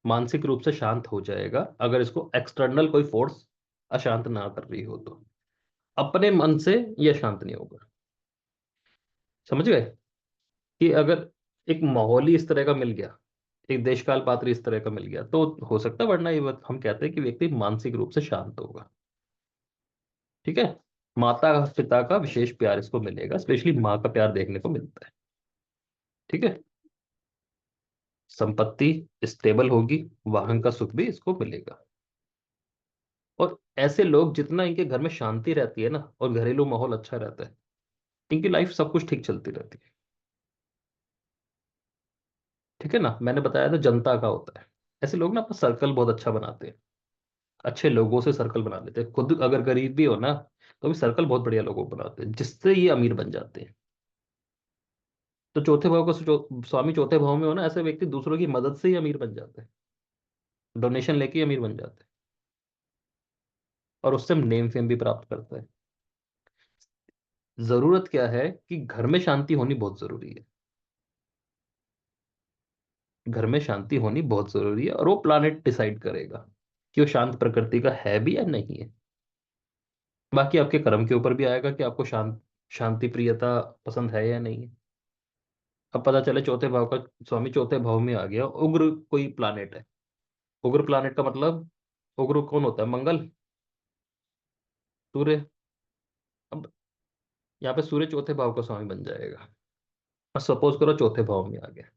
मानसिक रूप से शांत हो जाएगा, अगर इसको एक्सटर्नल कोई फोर्स अशांत ना कर रही हो तो। अपने मन से ये शांत नहीं होगा। समझ गए, कि अगर एक माहौल ही इस तरह का मिल गया, एक देश काल पात्र इस तरह का मिल गया, तो हो सकता है, वरना ये बात हम कहते हैं कि व्यक्ति मानसिक रूप से शांत होगा। ठीक है, माता पिता का विशेष प्यार इसको मिलेगा, स्पेशली माँ का प्यार देखने को मिलता है। ठीक है, संपत्ति स्टेबल होगी, वाहन का सुख भी इसको मिलेगा। और ऐसे लोग जितना इनके घर में शांति रहती है ना, और घरेलू माहौल अच्छा रहता है, इनकी लाइफ सब कुछ ठीक चलती रहती है। ठीक है ना, मैंने बताया था जनता का होता है। ऐसे लोग ना अपना सर्कल बहुत अच्छा बनाते हैं, अच्छे लोगों से सर्कल बना लेते हैं। खुद अगर गरीब भी हो ना, तो भी सर्कल बहुत बढ़िया लोगों को बनाते हैं, जिससे ये अमीर बन जाते हैं। तो चौथे भाव का स्वामी चौथे भाव में हो ना, ऐसे व्यक्ति दूसरों की मदद से ही अमीर बन जाते हैं, डोनेशन लेके ही अमीर बन जाते हैं, और उससे नेम फेम भी प्राप्त करते हैं। जरूरत क्या है कि घर में शांति होनी बहुत जरूरी है। घर में शांति होनी बहुत जरूरी है, और वो प्लानिट डिसाइड करेगा कि वो शांत प्रकृति का है भी या नहीं है। बाकी आपके कर्म के ऊपर भी आएगा कि आपको शांति प्रियता पसंद है या नहीं है। अब पता चले चौथे भाव का स्वामी चौथे भाव में आ गया, उग्र कोई प्लानेट है। उग्र प्लानेट का मतलब, उग्र कौन होता है? मंगल, सूर्य। अब यहाँ पे सूर्य चौथे भाव का स्वामी बन जाएगा, और सपोज करो चौथे भाव में आ गया,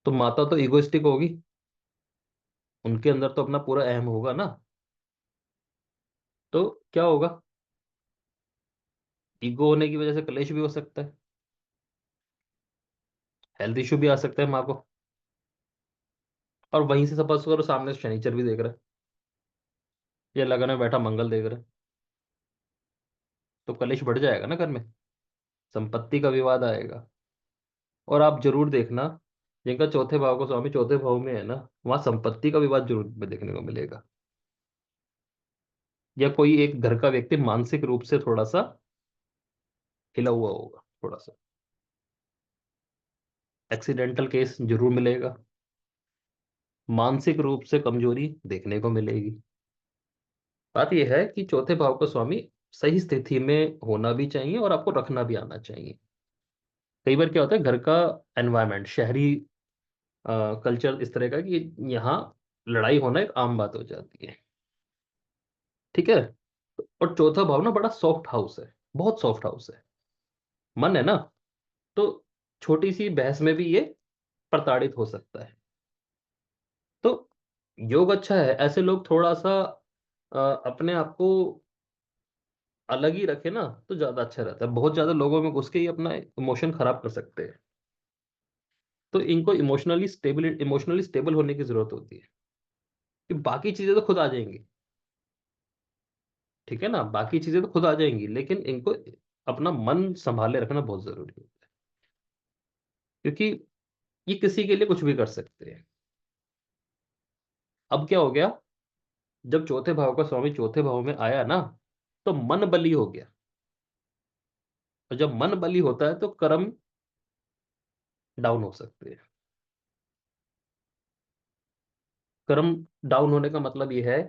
तो माता तो इगोइस्टिक होगी, उनके अंदर तो अपना पूरा अहम होगा ना। तो क्या होगा? ईगो होने की वजह से कलेश भी हो सकता है, हेल्थ इश्यू भी आ सकता है माँ को। और वहीं से सपोज करो सामने से शनिचर भी देख रहा है, या लगन में बैठा मंगल देख रहा है, तो कलेश बढ़ जाएगा ना घर में, संपत्ति का विवाद आएगा। और आप जरूर देखना, जिनका चौथे भाव का स्वामी चौथे भाव में है ना, वहां संपत्ति का विवाद जरूर में देखने को मिलेगा। या कोई एक घर का व्यक्ति मानसिक रूप से थोड़ा सा हिला हुआ होगा, थोड़ा सा एक्सीडेंटल केस जरूर मिलेगा, मानसिक रूप से कमजोरी देखने को मिलेगी। बात यह है कि चौथे भाव का स्वामी सही स्थिति में होना भी चाहिए, और आपको रखना भी आना चाहिए। कई बार क्या होता है, घर का एनवायरनमेंट, शहरी कल्चर इस तरह का कि यहाँ लड़ाई होना एक आम बात हो जाती है। ठीक है। और चौथा भाव ना बड़ा सॉफ्ट हाउस है, बहुत सॉफ्ट हाउस है, मन है ना। तो छोटी सी बहस में भी ये प्रताड़ित हो सकता है। तो योग अच्छा है, ऐसे लोग थोड़ा सा अपने आप को अलग ही रखे ना, तो ज्यादा अच्छा रहता है। बहुत ज्यादा लोगों में घुस के ही अपना इमोशन खराब कर सकते हैं। तो इनको इमोशनली स्टेबल होने की जरूरत होती है, कि बाकी चीजें तो खुद आ जाएंगी। ठीक है ना, बाकी चीजें तो खुद आ जाएंगी, लेकिन इनको अपना मन संभाले रखना बहुत जरूरी है, क्योंकि ये किसी के लिए कुछ भी कर सकते हैं। अब क्या हो गया, जब चौथे भाव का स्वामी चौथे भाव में आया ना, तो मन बली हो गया। और जब मन बली होता है तो कर्म डाउन हो सकते हैं। कर्म डाउन होने का मतलब यह है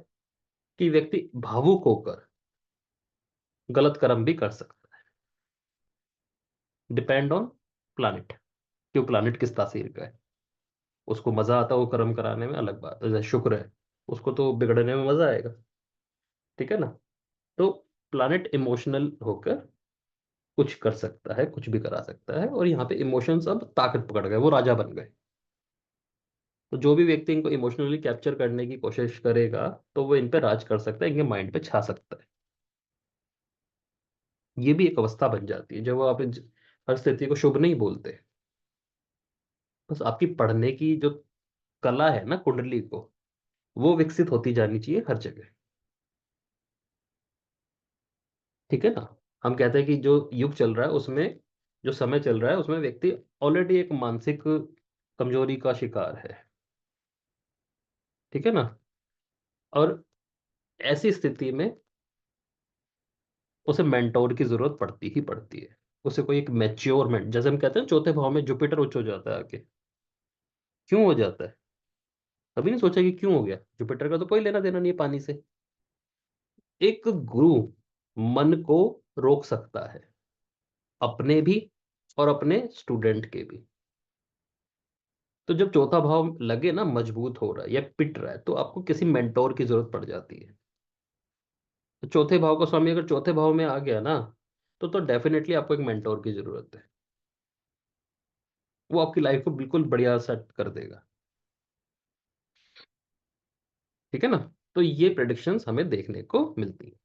कि व्यक्ति भावुक होकर गलत कर्म भी कर सकता है। डिपेंड ऑन प्लानिट, क्यों प्लानिट किस तासीर का है। उसको मजा आता है वो कर्म कराने में, अलग बात है। जैसे शुक्र है, उसको तो बिगड़ने में मजा आएगा। ठीक है ना। तो प्लानिट इमोशनल होकर कुछ कर सकता है, कुछ भी करा सकता है, और यहाँ पे इमोशंस अब ताकत पकड़ गए, वो राजा बन गए। तो जो भी व्यक्ति इनको इमोशनली कैप्चर करने की कोशिश करेगा, तो वो इन पे राज कर सकता है, इनके माइंड पे छा सकता है। ये भी एक अवस्था बन जाती है जब वो आप हर स्थिति को शुभ नहीं बोलते। बस आपकी पढ़ने की जो कला है ना, कुंडली को, वो विकसित होती जानी चाहिए हर जगह। ठीक है ना। हम कहते हैं कि जो युग चल रहा है उसमें, जो समय चल रहा है उसमें व्यक्ति ऑलरेडी एक मानसिक कमजोरी का शिकार है। ठीक है ना। और ऐसी स्थिति में उसे मेंटोर की जरूरत पड़ती ही पड़ती है। उसे कोई एक मैच्योरमेंट, जैसे हम कहते हैं चौथे भाव में जुपिटर उच्च हो जाता है आके। क्यों हो जाता है? कभी नहीं सोचा कि क्यों हो गया? जुपिटर का तो कोई लेना देना नहीं है पानी से। एक गुरु मन को रोक सकता है, अपने भी और अपने स्टूडेंट के भी। तो जब चौथा भाव लगे ना मजबूत हो रहा है या पिट रहा है, तो आपको किसी मेंटोर की जरूरत पड़ जाती है। तो चौथे भाव का स्वामी अगर चौथे भाव में आ गया ना, तो डेफिनेटली आपको एक मेंटोर की जरूरत है। वो आपकी लाइफ को बिल्कुल बढ़िया सेट कर देगा। ठीक है ना। तो ये प्रेडिक्शंस हमें देखने को मिलती है।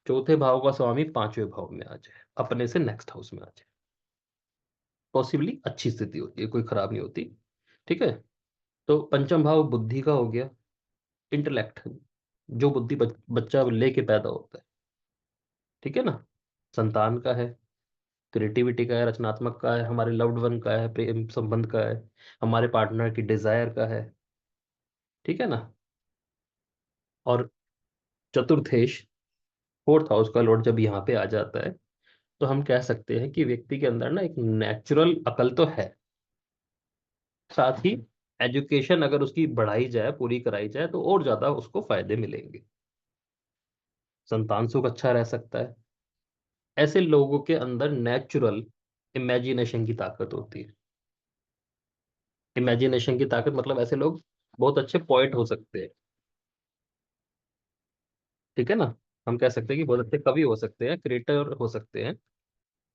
चौथे भाव का स्वामी पांचवें भाव में आ जाए, अपने से नेक्स्ट हाउस में आ जाए। पॉसिबली अच्छी स्थिति होती है, कोई खराब नहीं होती। ठीक है। तो पंचम भाव बुद्धि का हो गया, इंटेलेक्ट, जो बुद्धि बच्चा लेके पैदा होता है। ठीक है ना। संतान का है, क्रिएटिविटी का है, रचनात्मक का है, हमारे लव्ड वन का है, प्रेम संबंध का है, हमारे पार्टनर की डिजायर का है। ठीक है ना। और चतुर्थेश, फोर्थ हाउस का लॉर्ड जब यहाँ पे आ जाता है, तो हम कह सकते हैं कि व्यक्ति के अंदर ना एक नेचुरल अकल तो है, साथ ही एजुकेशन अगर उसकी बढ़ाई जाए, पूरी कराई जाए, तो और ज्यादा उसको फायदे मिलेंगे। संतान सुख अच्छा रह सकता है। ऐसे लोगों के अंदर नेचुरल इमेजिनेशन की ताकत होती है। इमेजिनेशन की ताकत मतलब ऐसे लोग बहुत अच्छे पोएट हो सकते हैं। ठीक है ना। हम कह सकते हैं कि बहुत अच्छे कवि हो सकते हैं, क्रिएटर हो सकते हैं,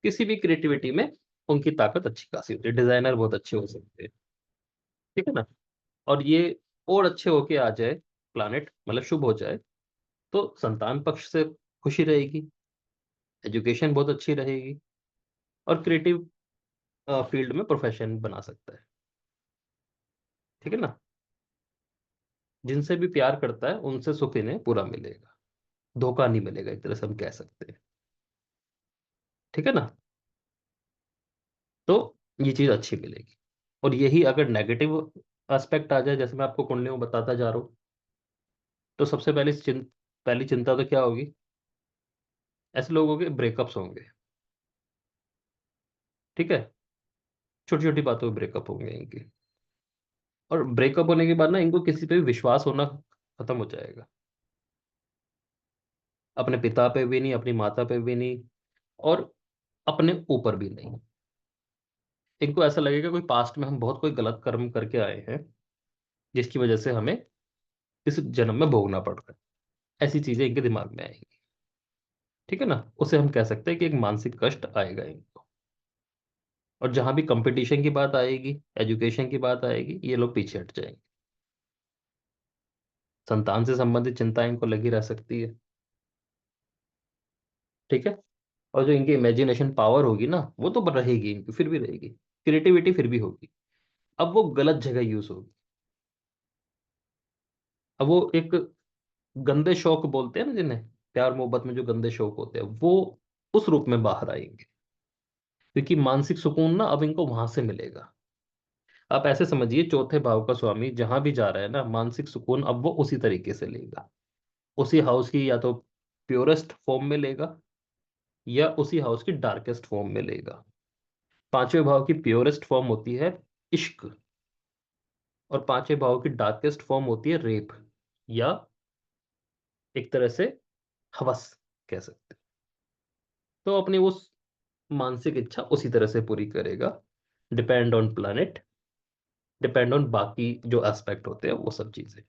किसी भी क्रिएटिविटी में उनकी ताकत अच्छी खासी होती है, डिजाइनर बहुत अच्छे हो सकते हैं। ठीक है ना। और ये और अच्छे होके आ जाए, प्लानेट मतलब शुभ हो जाए, तो संतान पक्ष से खुशी रहेगी, एजुकेशन बहुत अच्छी रहेगी, और क्रिएटिव फील्ड में प्रोफेशन बना सकता है। ठीक है ना। जिनसे भी प्यार करता है उनसे सुख इन्हें पूरा मिलेगा, धोखा नहीं मिलेगा, एक तरह से हम कह सकते हैं। ठीक है ना। तो ये चीज अच्छी मिलेगी। और यही अगर नेगेटिव एस्पेक्ट आ जाए, जैसे मैं आपको कुंडलियों में बताता जा रहा हूँ, तो सबसे पहली चिंता तो क्या होगी? ऐसे लोगों के ब्रेकअप्स होंगे। ठीक है। छोटी छोटी बातों पे ब्रेकअप होंगे इनके। और ब्रेकअप होने के बाद ना इनको किसी पे भी विश्वास होना खत्म हो जाएगा। अपने पिता पे भी नहीं, अपनी माता पे भी नहीं, और अपने ऊपर भी नहीं। इनको ऐसा लगेगा कोई पास्ट में हम बहुत कोई गलत कर्म करके आए हैं, जिसकी वजह से हमें इस जन्म में भोगना पड़ रहा है। ऐसी चीजें इनके दिमाग में आएंगी। ठीक है ना। उसे हम कह सकते हैं कि एक मानसिक कष्ट आएगा इनको। और जहां भी कंपटीशन की बात आएगी, एजुकेशन की बात आएगी, ये लोग पीछे हट जाएंगे। संतान से संबंधित चिंता इनको लगी रह सकती है। ठीक है। और जो इनकी इमेजिनेशन पावर होगी ना, वो तो रहेगी इनकी, फिर भी रहेगी, क्रिएटिविटी फिर भी होगी। अब वो गलत जगह यूज होगी। अब वो एक गंदे शौक बोलते हैं ना जिन्हें, प्यार मोहब्बत में जो गंदे शौक होते हैं, वो उस रूप में बाहर आएंगे। क्योंकि मानसिक सुकून ना अब इनको वहां से मिलेगा। आप ऐसे समझिए, चौथे भाव का स्वामी जहां भी जा रहा है ना, मानसिक सुकून अब वो उसी तरीके से लेगा। उसी हाउस की या तो प्योरेस्ट फॉर्म में लेगा, या उसी हाउस की डार्केस्ट फॉर्म में लेगा। पांचवें भाव की प्योरेस्ट फॉर्म होती है इश्क, और पांचवें भाव की डार्केस्ट फॉर्म होती है रेप, या एक तरह से हवस कह सकते हैं। तो अपनी उस मानसिक इच्छा उसी तरह से पूरी करेगा। Depend on planet, depend on बाकी जो एस्पेक्ट होते हैं वो सब चीजें।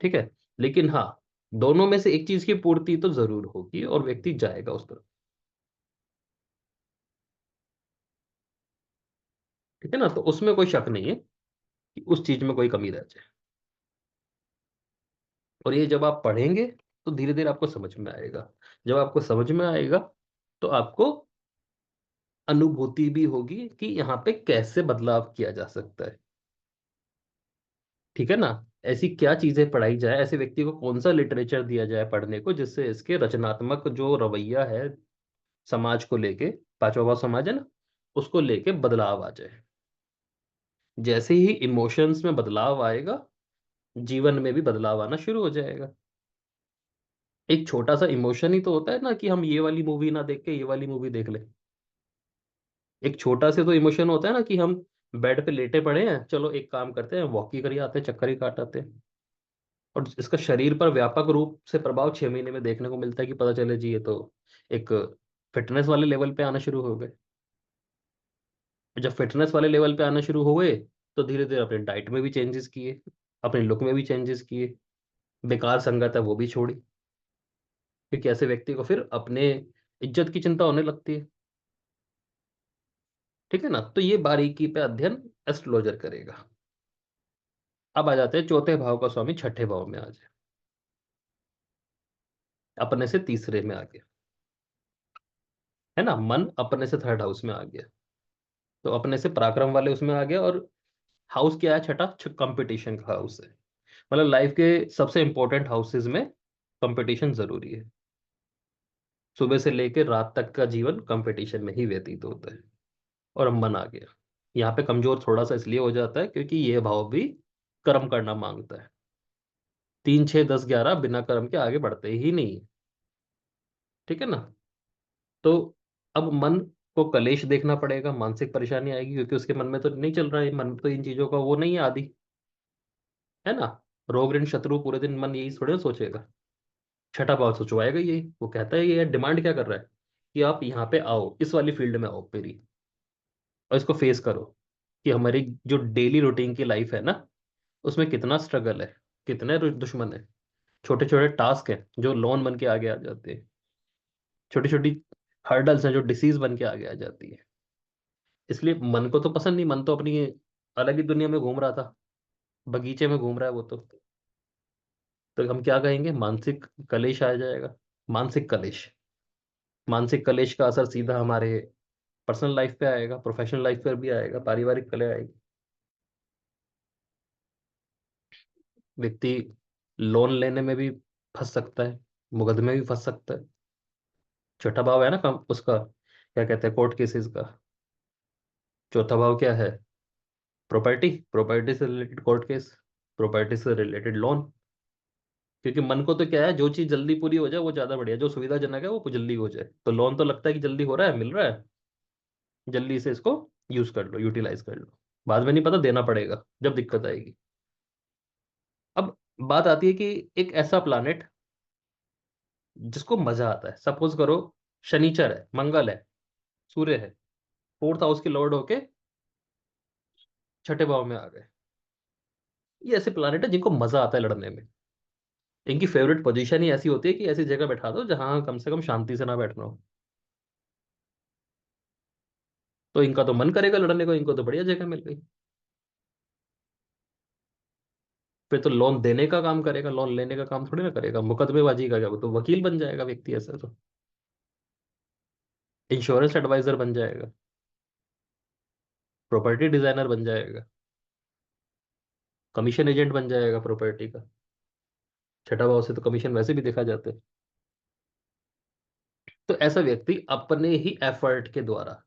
ठीक है। लेकिन हाँ, दोनों में से एक चीज की पूर्ति तो जरूर होगी और व्यक्ति जाएगा उस तरफ। ठीक है ना। तो उसमें कोई शक नहीं है कि उस चीज में कोई कमी रह जाए। और ये जब आप पढ़ेंगे तो धीरे धीरे आपको समझ में आएगा। जब आपको समझ में आएगा, तो आपको अनुभूति भी होगी कि यहाँ पे कैसे बदलाव किया जा सकता है। ठीक है ना। ऐसी क्या चीजें पढ़ाई जाए, ऐसे व्यक्ति को कौन सा लिटरेचर दिया जाए पढ़ने को, जिससे इसके रचनात्मक जो रवैया है समाज को लेके, पांचवा भाव समाज है ना, उसको लेके बदलाव आ जाए। जैसे ही इमोशंस में बदलाव आएगा, जीवन में भी बदलाव आना शुरू हो जाएगा। एक छोटा सा इमोशन ही तो होता है ना कि हम ये वाली मूवी ना देख के ये वाली मूवी देख ले। एक छोटा से तो इमोशन होता है ना कि हम बेड पे लेटे पड़े हैं, चलो एक काम करते हैं, वॉक ही करिए आते हैं, चक्कर ही काट आते हैं। और इसका शरीर पर व्यापक रूप से प्रभाव 6 महीने में देखने को मिलता है कि पता चले जी ये तो एक फिटनेस वाले लेवल पे आना शुरू हो गए। जब फिटनेस वाले लेवल पे आना शुरू हो गए, तो धीरे धीरे अपने डाइट में भी चेंजेस किए, अपने लुक में भी चेंजेस किए, बेकार संगत है वो भी छोड़ी। क्योंकि ऐसे व्यक्ति को फिर अपने इज्जत की चिंता होने लगती है। ठीक है ना। तो ये बारीकी पे अध्ययन एस्ट्रोलॉजर करेगा। अब आ जाते हैं चौथे भाव का स्वामी छठे भाव में आ जाए, अपने से तीसरे में आ गया। है ना, मन अपने से थर्ड हाउस में आ गया। तो अपने से पराक्रम वाले उसमें आ गया। और हाउस क्या है? छठा, कंपटीशन का हाउस है। मतलब लाइफ के सबसे इंपॉर्टेंट हाउसेज में कंपटीशन जरूरी है। सुबह से लेकर रात तक का जीवन कंपटीशन में ही व्यतीत होता है। और अब मन आ गया। यहाँ पे कमजोर थोड़ा सा इसलिए हो जाता है क्योंकि ये भाव भी कर्म करना मांगता है। 3, 6, 10, 11 बिना कर्म के आगे बढ़ते ही नहीं है। ठीक है ना? तो अब मन को कलेश देखना पड़ेगा, मानसिक परेशानी आएगी, क्योंकि उसके मन में तो नहीं चल रहा है, मन तो इन चीजों का वो नहीं है आदि। है ना? रोग ऋण शत्रु, पूरे दिन मन यही थोड़े ना सोचेगा। छठा भाव सोचवाएगा यही। वो कहता है ये डिमांड क्या कर रहा है कि आप यहाँ पे आओ, इस वाली फील्ड में आओ मेरी, और इसको फेस करो कि हमारी जो डेली रूटीन की लाइफ है ना, उसमें कितना स्ट्रगल है, कितने दुश्मन है, छोटे छोटे टास्क हैं जो लोन बन के आगे आ जाते हैं, छोटी छोटी हर्डल्स हैं जो डिसीज बन के आगे आ जाती है। इसलिए मन को तो पसंद नहीं, मन तो अपनी अलग ही दुनिया में घूम रहा था, बगीचे में घूम रहा है वो तो हम क्या कहेंगे? मानसिक कलेश आ जाएगा। मानसिक कलेश, मानसिक कलेश का असर सीधा हमारे पर्सनल लाइफ पे आएगा, प्रोफेशनल लाइफ पर भी आएगा, पारिवारिक कलह आएगी। व्यक्ति लोन लेने में भी फंस सकता है, मुकदमे में भी फंस सकता है। छठा भाव है ना कम उसका, क्या कहते हैं, कोर्ट केसेस का। चौथा भाव क्या है? प्रॉपर्टी, प्रॉपर्टी से रिलेटेड कोर्ट केस, प्रॉपर्टी से रिलेटेड लोन। क्योंकि मन को तो क्या है, जो चीज जल्दी पूरी हो जाए वो ज्यादा बढ़िया, जो सुविधाजनक है वो जल्दी हो जाए। तो लोन तो लगता है कि जल्दी हो रहा है, मिल रहा है, जल्दी से इसको यूज कर लो, यूटिलाइज कर लो। बाद में नहीं पता, देना पड़ेगा जब दिक्कत आएगी। अब बात आती है कि एक ऐसा प्लानेट जिसको मजा आता है, सपोज करो शनिचर है, मंगल है, सूर्य है, फोर्थ हाउस के लॉर्ड होके छठे भाव में आ गए। ये ऐसे प्लानेट है जिनको मजा आता है लड़ने में। इनकी फेवरेट पोजीशन ही ऐसी होती है कि ऐसी जगह बैठा दो जहां कम से कम शांति से ना बैठना हो। तो इनका तो मन करेगा लड़ने को, इनको तो बढ़िया जगह मिल गई। फिर तो लोन देने का काम करेगा, लोन लेने का काम थोड़ी ना करेगा। मुकदमेबाजी का क्या, वो तो वकील बन जाएगा व्यक्ति ऐसा तो। इंश्योरेंस एडवाइजर बन जाएगा, प्रॉपर्टी डिजाइनर बन जाएगा, कमीशन एजेंट बन जाएगा प्रॉपर्टी का। छठा भाव से तो कमीशन वैसे भी देखा जाता है। तो ऐसा व्यक्ति अपने ही एफर्ट के द्वारा,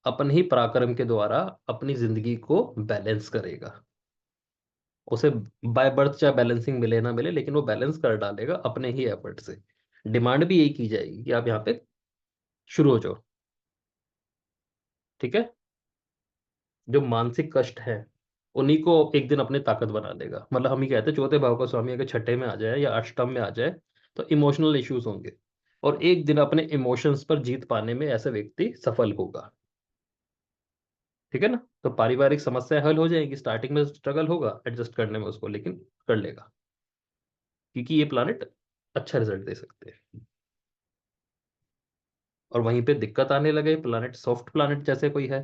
अपने ही पराक्रम के द्वारा अपनी जिंदगी को बैलेंस करेगा। उसे बाय बर्थ चाहे बैलेंसिंग मिले ना मिले, लेकिन वो बैलेंस कर डालेगा अपने ही एफर्ट से। डिमांड भी यही की जाएगी कि आप यहाँ पे शुरू हो जाओ। ठीक है? जो मानसिक कष्ट है उन्हीं को एक दिन अपने ताकत बना देगा। मतलब हम ही कहते हैं चौथे भाव का स्वामी अगर छठे में आ जाए या अष्टम में आ जाए तो इमोशनल इश्यूज होंगे, और एक दिन अपने इमोशंस पर जीत पाने में ऐसा व्यक्ति सफल होगा। ठीक है ना? तो पारिवारिक समस्या हल हो जाएगी। स्टार्टिंग में स्ट्रगल होगा एडजस्ट करने में उसको, लेकिन कर लेगा, क्योंकि ये प्लानिट अच्छा रिजल्ट दे सकते हैं। और वहीं पे दिक्कत आने लगे, प्लानिट सॉफ्ट प्लानिट जैसे कोई है,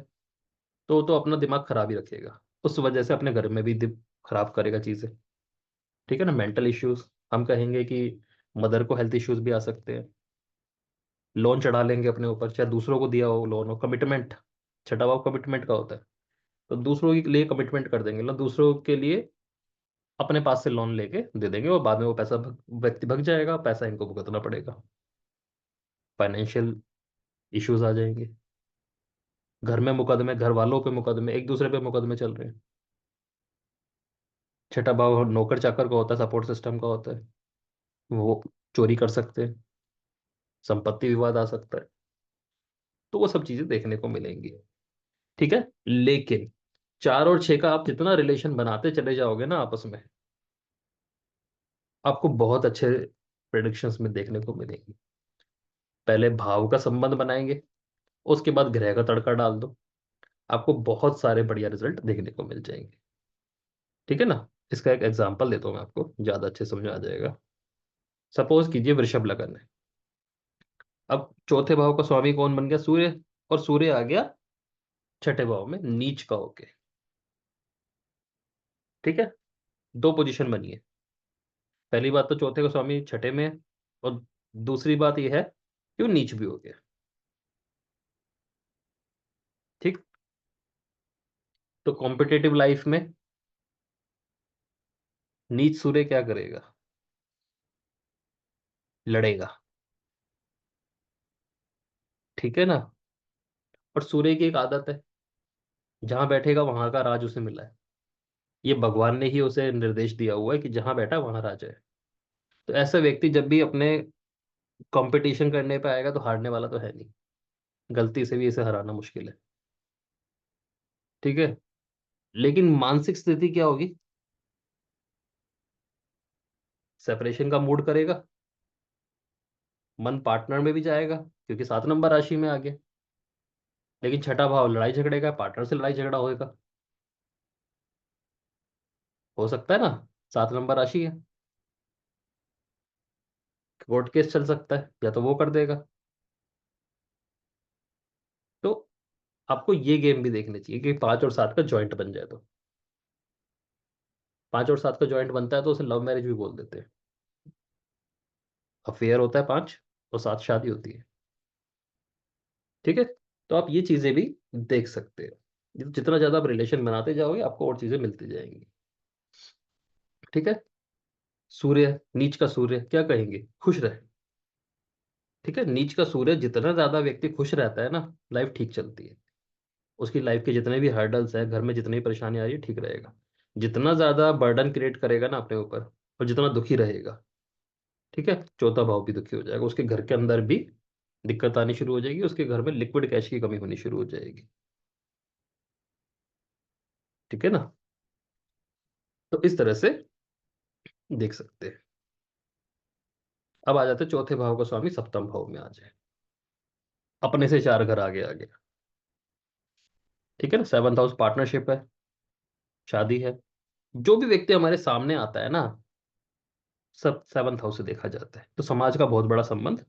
तो अपना दिमाग खराब ही रखेगा, उस वजह से अपने घर में भी खराब करेगा चीजें। ठीक है ना? मेंटल इश्यूज, हम कहेंगे कि मदर को हेल्थ इश्यूज भी आ सकते हैं। लोन चढ़ा लेंगे अपने ऊपर, चाहे दूसरों को दिया हो लोन हो, कमिटमेंट, छठा भाव कमिटमेंट का होता है। तो दूसरों के लिए कमिटमेंट कर देंगे, मतलब दूसरों के लिए अपने पास से लोन लेके दे देंगे, और बाद में वो पैसा व्यक्ति भग जाएगा, पैसा इनको भुगतना पड़ेगा। फाइनेंशियल इश्यूज आ जाएंगे। घर में मुकदमे, घर वालों पे मुकदमे, एक दूसरे पे मुकदमे चल रहे हैं। छठा भाव नौकर चाकर का होता है, सपोर्ट सिस्टम का होता है, वो चोरी कर सकते हैं, संपत्ति विवाद आ सकता है। तो वो सब चीजें देखने को मिलेंगी। ठीक है? लेकिन 4 और 6 का आप जितना रिलेशन बनाते चले जाओगे ना आपस में, आपको बहुत अच्छे प्रेडिक्शंस में देखने को मिलेंगी। पहले भाव का संबंध बनाएंगे, उसके बाद ग्रह का तड़का डाल दो, आपको बहुत सारे बढ़िया रिजल्ट देखने को मिल जाएंगे। ठीक है ना? इसका एक एग्जांपल देता हूँ मैं आपको, ज्यादा अच्छे समझ में आ जाएगा। सपोज कीजिए वृषभ लगन है। अब चौथे भाव का स्वामी कौन बन गया? सूर्य। और सूर्य आ गया छठे भाव में नीच का होके। ठीक है? दो पोजीशन बनी है। पहली बात तो चौथे का स्वामी छठे में है, और दूसरी बात यह है कि वो नीच भी हो गया। ठीक। तो कॉम्पिटेटिव लाइफ में नीच सूर्य क्या करेगा? लड़ेगा। ठीक है ना? और सूर्य की एक आदत है, जहां बैठेगा वहां का राज उसे मिला है। ये भगवान ने ही उसे निर्देश दिया हुआ है कि जहां बैठा वहां राज है। तो ऐसा व्यक्ति जब भी अपने कंपटीशन करने पे आएगा तो हारने वाला तो है नहीं। गलती से भी इसे हराना मुश्किल है। ठीक है। लेकिन मानसिक स्थिति क्या होगी? सेपरेशन का मूड करेगा। मन पार्टनर में भी जाएगा क्योंकि 7 नंबर राशि में आ गया। लेकिन छठा भाव लड़ाई झगड़े का, पार्टनर से लड़ाई झगड़ा होएगा। हो सकता है ना? 7 नंबर राशि है। कोर्ट केस चल सकता है, या तो वो कर देगा। तो आपको ये गेम भी देखनी चाहिए कि 5 और 7 का जॉइंट बन जाए तो। 5 और 7 का जॉइंट बनता है तो उसे लव मैरिज भी बोल देते हैं। अफेयर होता है 5 और 7 शादी होती है। ठीक है। तो आप ये चीजें भी देख सकते हो। जितना ज्यादा आप रिलेशन बनाते जाओगे आपको और चीजें मिलती जाएंगी। ठीक है। सूर्य, नीच का सूर्य क्या कहेंगे? खुश रहे। ठीक है। नीच का सूर्य जितना ज्यादा व्यक्ति खुश रहता है ना, लाइफ ठीक चलती है। उसकी लाइफ के जितने भी हर्डल्स है, घर में जितनी परेशानी आ रही है, ठीक रहेगा। जितना ज्यादा बर्डन क्रिएट करेगा ना अपने ऊपर, और जितना दुखी रहेगा, ठीक है, चौथा भाव भी दुखी हो जाएगा, उसके घर के अंदर भी दिक्कत आनी शुरू हो जाएगी, उसके घर में लिक्विड कैश की कमी होनी शुरू हो जाएगी। ठीक है ना? तो इस तरह से देख सकते हैं। अब आ जाते हैं चौथे भाव का स्वामी सप्तम भाव में आ जाए। अपने से 4 घर आगे आ गया। ठीक है ना? 7th हाउस पार्टनरशिप है, शादी है। जो भी व्यक्ति हमारे सामने आता है ना, सब 7th हाउस से देखा जाता है, तो समाज का बहुत बड़ा संबंध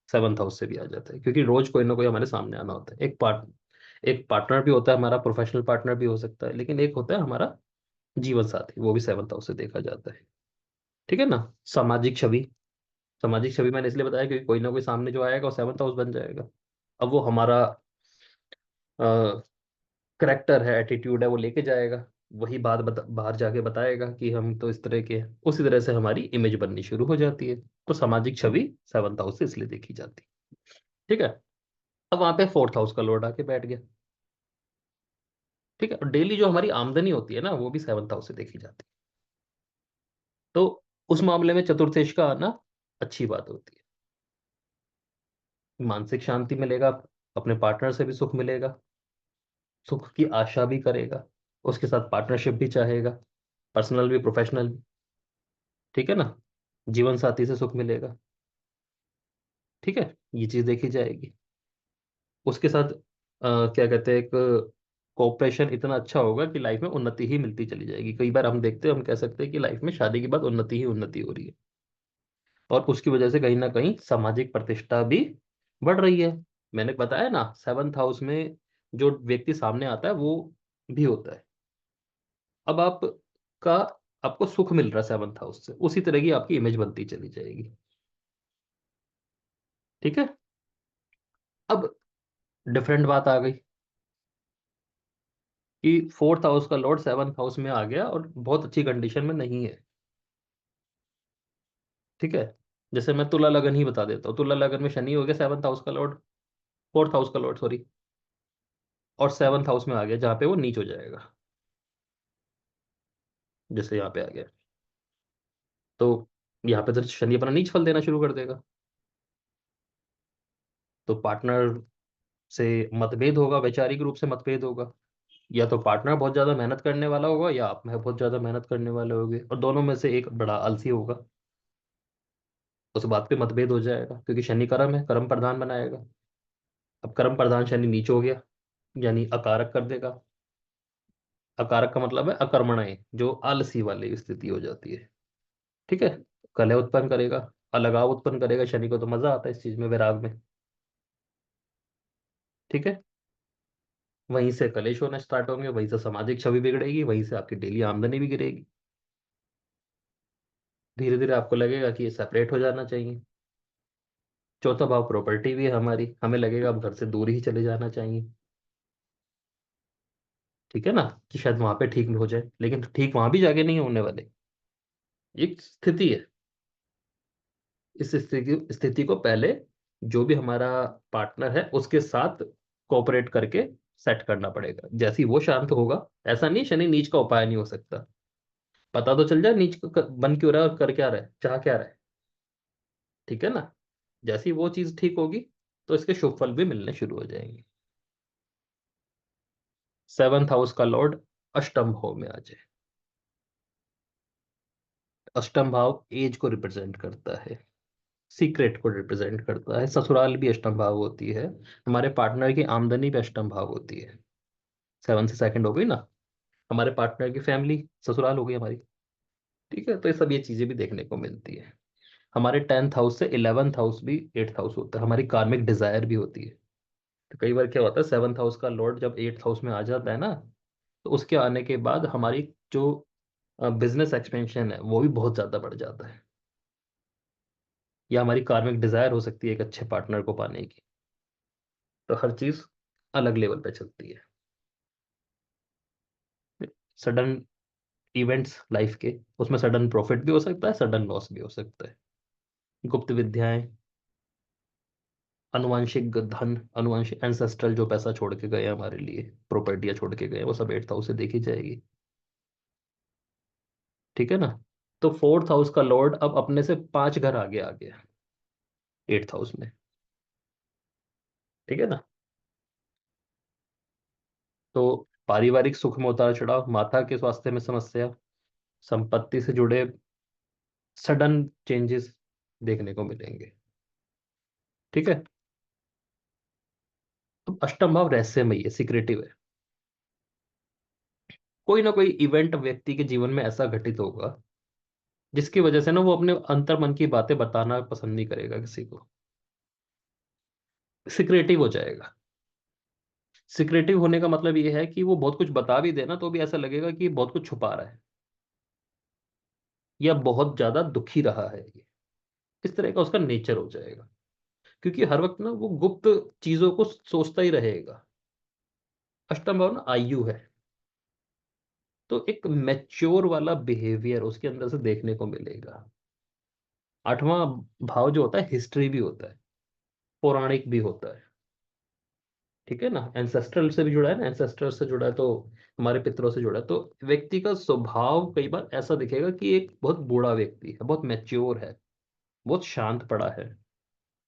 7th हाउस से भी आ जाता है, क्योंकि रोज कोई ना कोई हमारे सामने आना होता है। एक पार्टनर भी होता है हमारा, प्रोफेशनल पार्टनर भी हो सकता है, लेकिन एक होता है हमारा जीवन साथी, वो भी 7th हाउस से देखा जाता है। ठीक है ना? सामाजिक छवि, सामाजिक छवि मैंने इसलिए बताया क्योंकि कोई ना कोई सामने जो आएगा वो 7th हाउस बन जाएगा। अब वो हमारा करेक्टर है, एटीट्यूड है, वो लेके जाएगा। वही बात बाहर जाके बताएगा कि हम तो इस तरह के हैं। उसी तरह से हमारी इमेज बननी शुरू हो जाती है। तो सामाजिक छवि 7th हाउस से इसलिए देखी जाती है। ठीक है। अब वहां पे 4th हाउस का लॉर्ड आके बैठ गया। ठीक है। और डेली जो हमारी आमदनी होती है ना, वो भी 7th हाउस से देखी जाती है। तो उस मामले में चतुर्थेश का आना अच्छी बात होती है। मानसिक शांति मिलेगा, अपने पार्टनर से भी सुख मिलेगा, सुख की आशा भी करेगा, उसके साथ पार्टनरशिप भी चाहेगा, पर्सनल भी प्रोफेशनल भी। ठीक है ना? जीवन साथी से सुख मिलेगा। ठीक है। ये चीज देखी जाएगी। उसके साथ क्या कहते हैं, एक कोऑपरेशन इतना अच्छा होगा कि लाइफ में उन्नति ही मिलती चली जाएगी। कई बार हम देखते हैं, हम कह सकते हैं कि लाइफ में शादी के बाद उन्नति ही उन्नति हो रही है। और उसकी वजह से कहीं ना कहीं सामाजिक प्रतिष्ठा भी बढ़ रही है। मैंने बताया ना, 7th हाउस में जो व्यक्ति सामने आता है वो भी होता है। अब का आपको सुख मिल रहा है 7th हाउस से, उसी तरह की आपकी इमेज बनती चली जाएगी। ठीक है। अब डिफरेंट बात आ गई कि 4th हाउस का लॉर्ड 7th हाउस में आ गया और बहुत अच्छी कंडीशन में नहीं है। ठीक है। जैसे मैं तुला लगन ही बता देता हूँ, तुला लगन में शनि हो गया 7th हाउस का लॉर्ड, 4th हाउस का लॉर्ड सॉरी, और 7th हाउस में आ गया जहां पे वो नीच हो जाएगा। जैसे यहाँ पे आ गया, तो यहाँ पे तो शनि अपना नीच फल देना शुरू कर देगा। तो पार्टनर से मतभेद होगा, वैचारिक रूप से मतभेद होगा। या तो पार्टनर बहुत ज्यादा मेहनत करने वाला होगा, या आप में बहुत ज्यादा मेहनत करने वाले होगे, और दोनों में से एक बड़ा आलसी होगा। उस बात पे मतभेद हो जाएगा, क्योंकि शनि कर्म है, कर्म प्रधान बनाएगा। अब कर्म प्रधान शनि नीच हो गया, यानी अकारक कर देगा। अकारक का मतलब है अकर्मण्य, जो आलसी वाली स्थिति हो जाती है। ठीक है। कलह उत्पन्न करेगा, अलगाव उत्पन्न करेगा। शनि को तो मजा आता है इस चीज में, विराग में। ठीक है। वहीं से कलेश होना स्टार्ट होंगे, वहीं से सामाजिक छवि बिगड़ेगी, वहीं से आपकी डेली आमदनी भी गिरेगी। धीरे धीरे आपको लगेगा कि ये सेपरेट हो जाना चाहिए। चौथा भाव प्रॉपर्टी भी है हमारी, हमें लगेगा अब घर से दूर ही चले जाना चाहिए। ठीक है ना, कि शायद वहां पे ठीक हो जाए, लेकिन ठीक वहां भी जाके नहीं होने वाले। एक स्थिति है, इस स्थिति को पहले जो भी हमारा पार्टनर है उसके साथ कोऑपरेट करके सेट करना पड़ेगा। जैसे ही वो शांत होगा, ऐसा नहीं शनि नीच का उपाय नहीं हो सकता, पता तो चल जाए नीच बन क्यों रहा है और कर क्या रहा है, चाह क्या रहा है। ठीक है ना, जैसी वो चीज ठीक होगी तो इसके शुभ फल भी मिलने शुरू हो जाएंगे। सेवंथ हाउस का लॉर्ड अष्टम भाव में आ जाए। अष्टम भाव एज को रिप्रेजेंट करता है, सीक्रेट को रिप्रेजेंट करता है। ससुराल भी अष्टम भाव होती है, हमारे पार्टनर की आमदनी भी अष्टम भाव होती है। सेवन से सेकंड हो गई ना, हमारे पार्टनर की फैमिली ससुराल हो गई हमारी। ठीक है, तो ये सब ये चीजें भी देखने को मिलती है। हमारे टेंथ हाउस से इलेवेंथ हाउस भी एट्थ हाउस होता है, हमारी कार्मिक डिजायर भी होती है। तो कई बार क्या होता है, सेवंथ हाउस का लॉर्ड जब एट्थ हाउस में आ जाता है ना, तो उसके आने के बाद हमारी जो बिजनेस एक्सपेंशन है वो भी बहुत ज्यादा बढ़ जाता है, या हमारी कार्मिक डिजायर हो सकती है एक अच्छे पार्टनर को पाने की। तो हर चीज अलग लेवल पे चलती है। सडन इवेंट्स लाइफ के, उसमें सडन प्रॉफिट भी हो सकता है, सडन लॉस भी हो सकता है। गुप्त विद्याएं, अनुवांशिक धन, अनुवांशिक एंसेस्ट्रल जो पैसा छोड़ के गए हमारे लिए, प्रॉपर्टियां छोड़ के गए, वो सब एट्थ हाउस से देखी जाएगी। ठीक है ना, तो फोर्थ हाउस का लॉर्ड अब अपने से 5 घर आगे आ गया एट्थ हाउस में। ठीक है ना, तो पारिवारिक सुख में उतार चढ़ाव, माता के स्वास्थ्य में समस्या, संपत्ति से जुड़े सडन चेंजेस देखने को मिलेंगे। ठीक है, तो अष्टम भाव रहस्यमय है, सीक्रेटिव है। कोई ना कोई इवेंट व्यक्ति के जीवन में ऐसा घटित होगा जिसकी वजह से ना वो अपने अंतर मन की बातें बताना पसंद नहीं करेगा किसी को, सिक्रेटिव हो जाएगा। सिक्रेटिव होने का मतलब ये है कि वो बहुत कुछ बता भी देना तो भी ऐसा लगेगा कि बहुत कुछ छुपा रहा है, या बहुत ज्यादा दुखी रहा है ये, इस तरह का उसका नेचर हो जाएगा। क्योंकि हर वक्त ना वो गुप्त चीजों को सोचता ही रहेगा। अष्टम भाव ना आयु है, तो एक मैच्योर वाला बिहेवियर उसके अंदर से देखने को मिलेगा। आठवां भाव जो होता है हिस्ट्री भी होता है, पौराणिक भी होता है। ठीक है ना, एंसेस्ट्रल से भी जुड़ा है ना, एंसेस्टर से जुड़ा है तो हमारे पितरों से जुड़ा है। तो व्यक्ति का स्वभाव कई बार ऐसा दिखेगा कि एक बहुत बूढ़ा व्यक्ति है, बहुत मैच्योर है, बहुत शांत पड़ा है,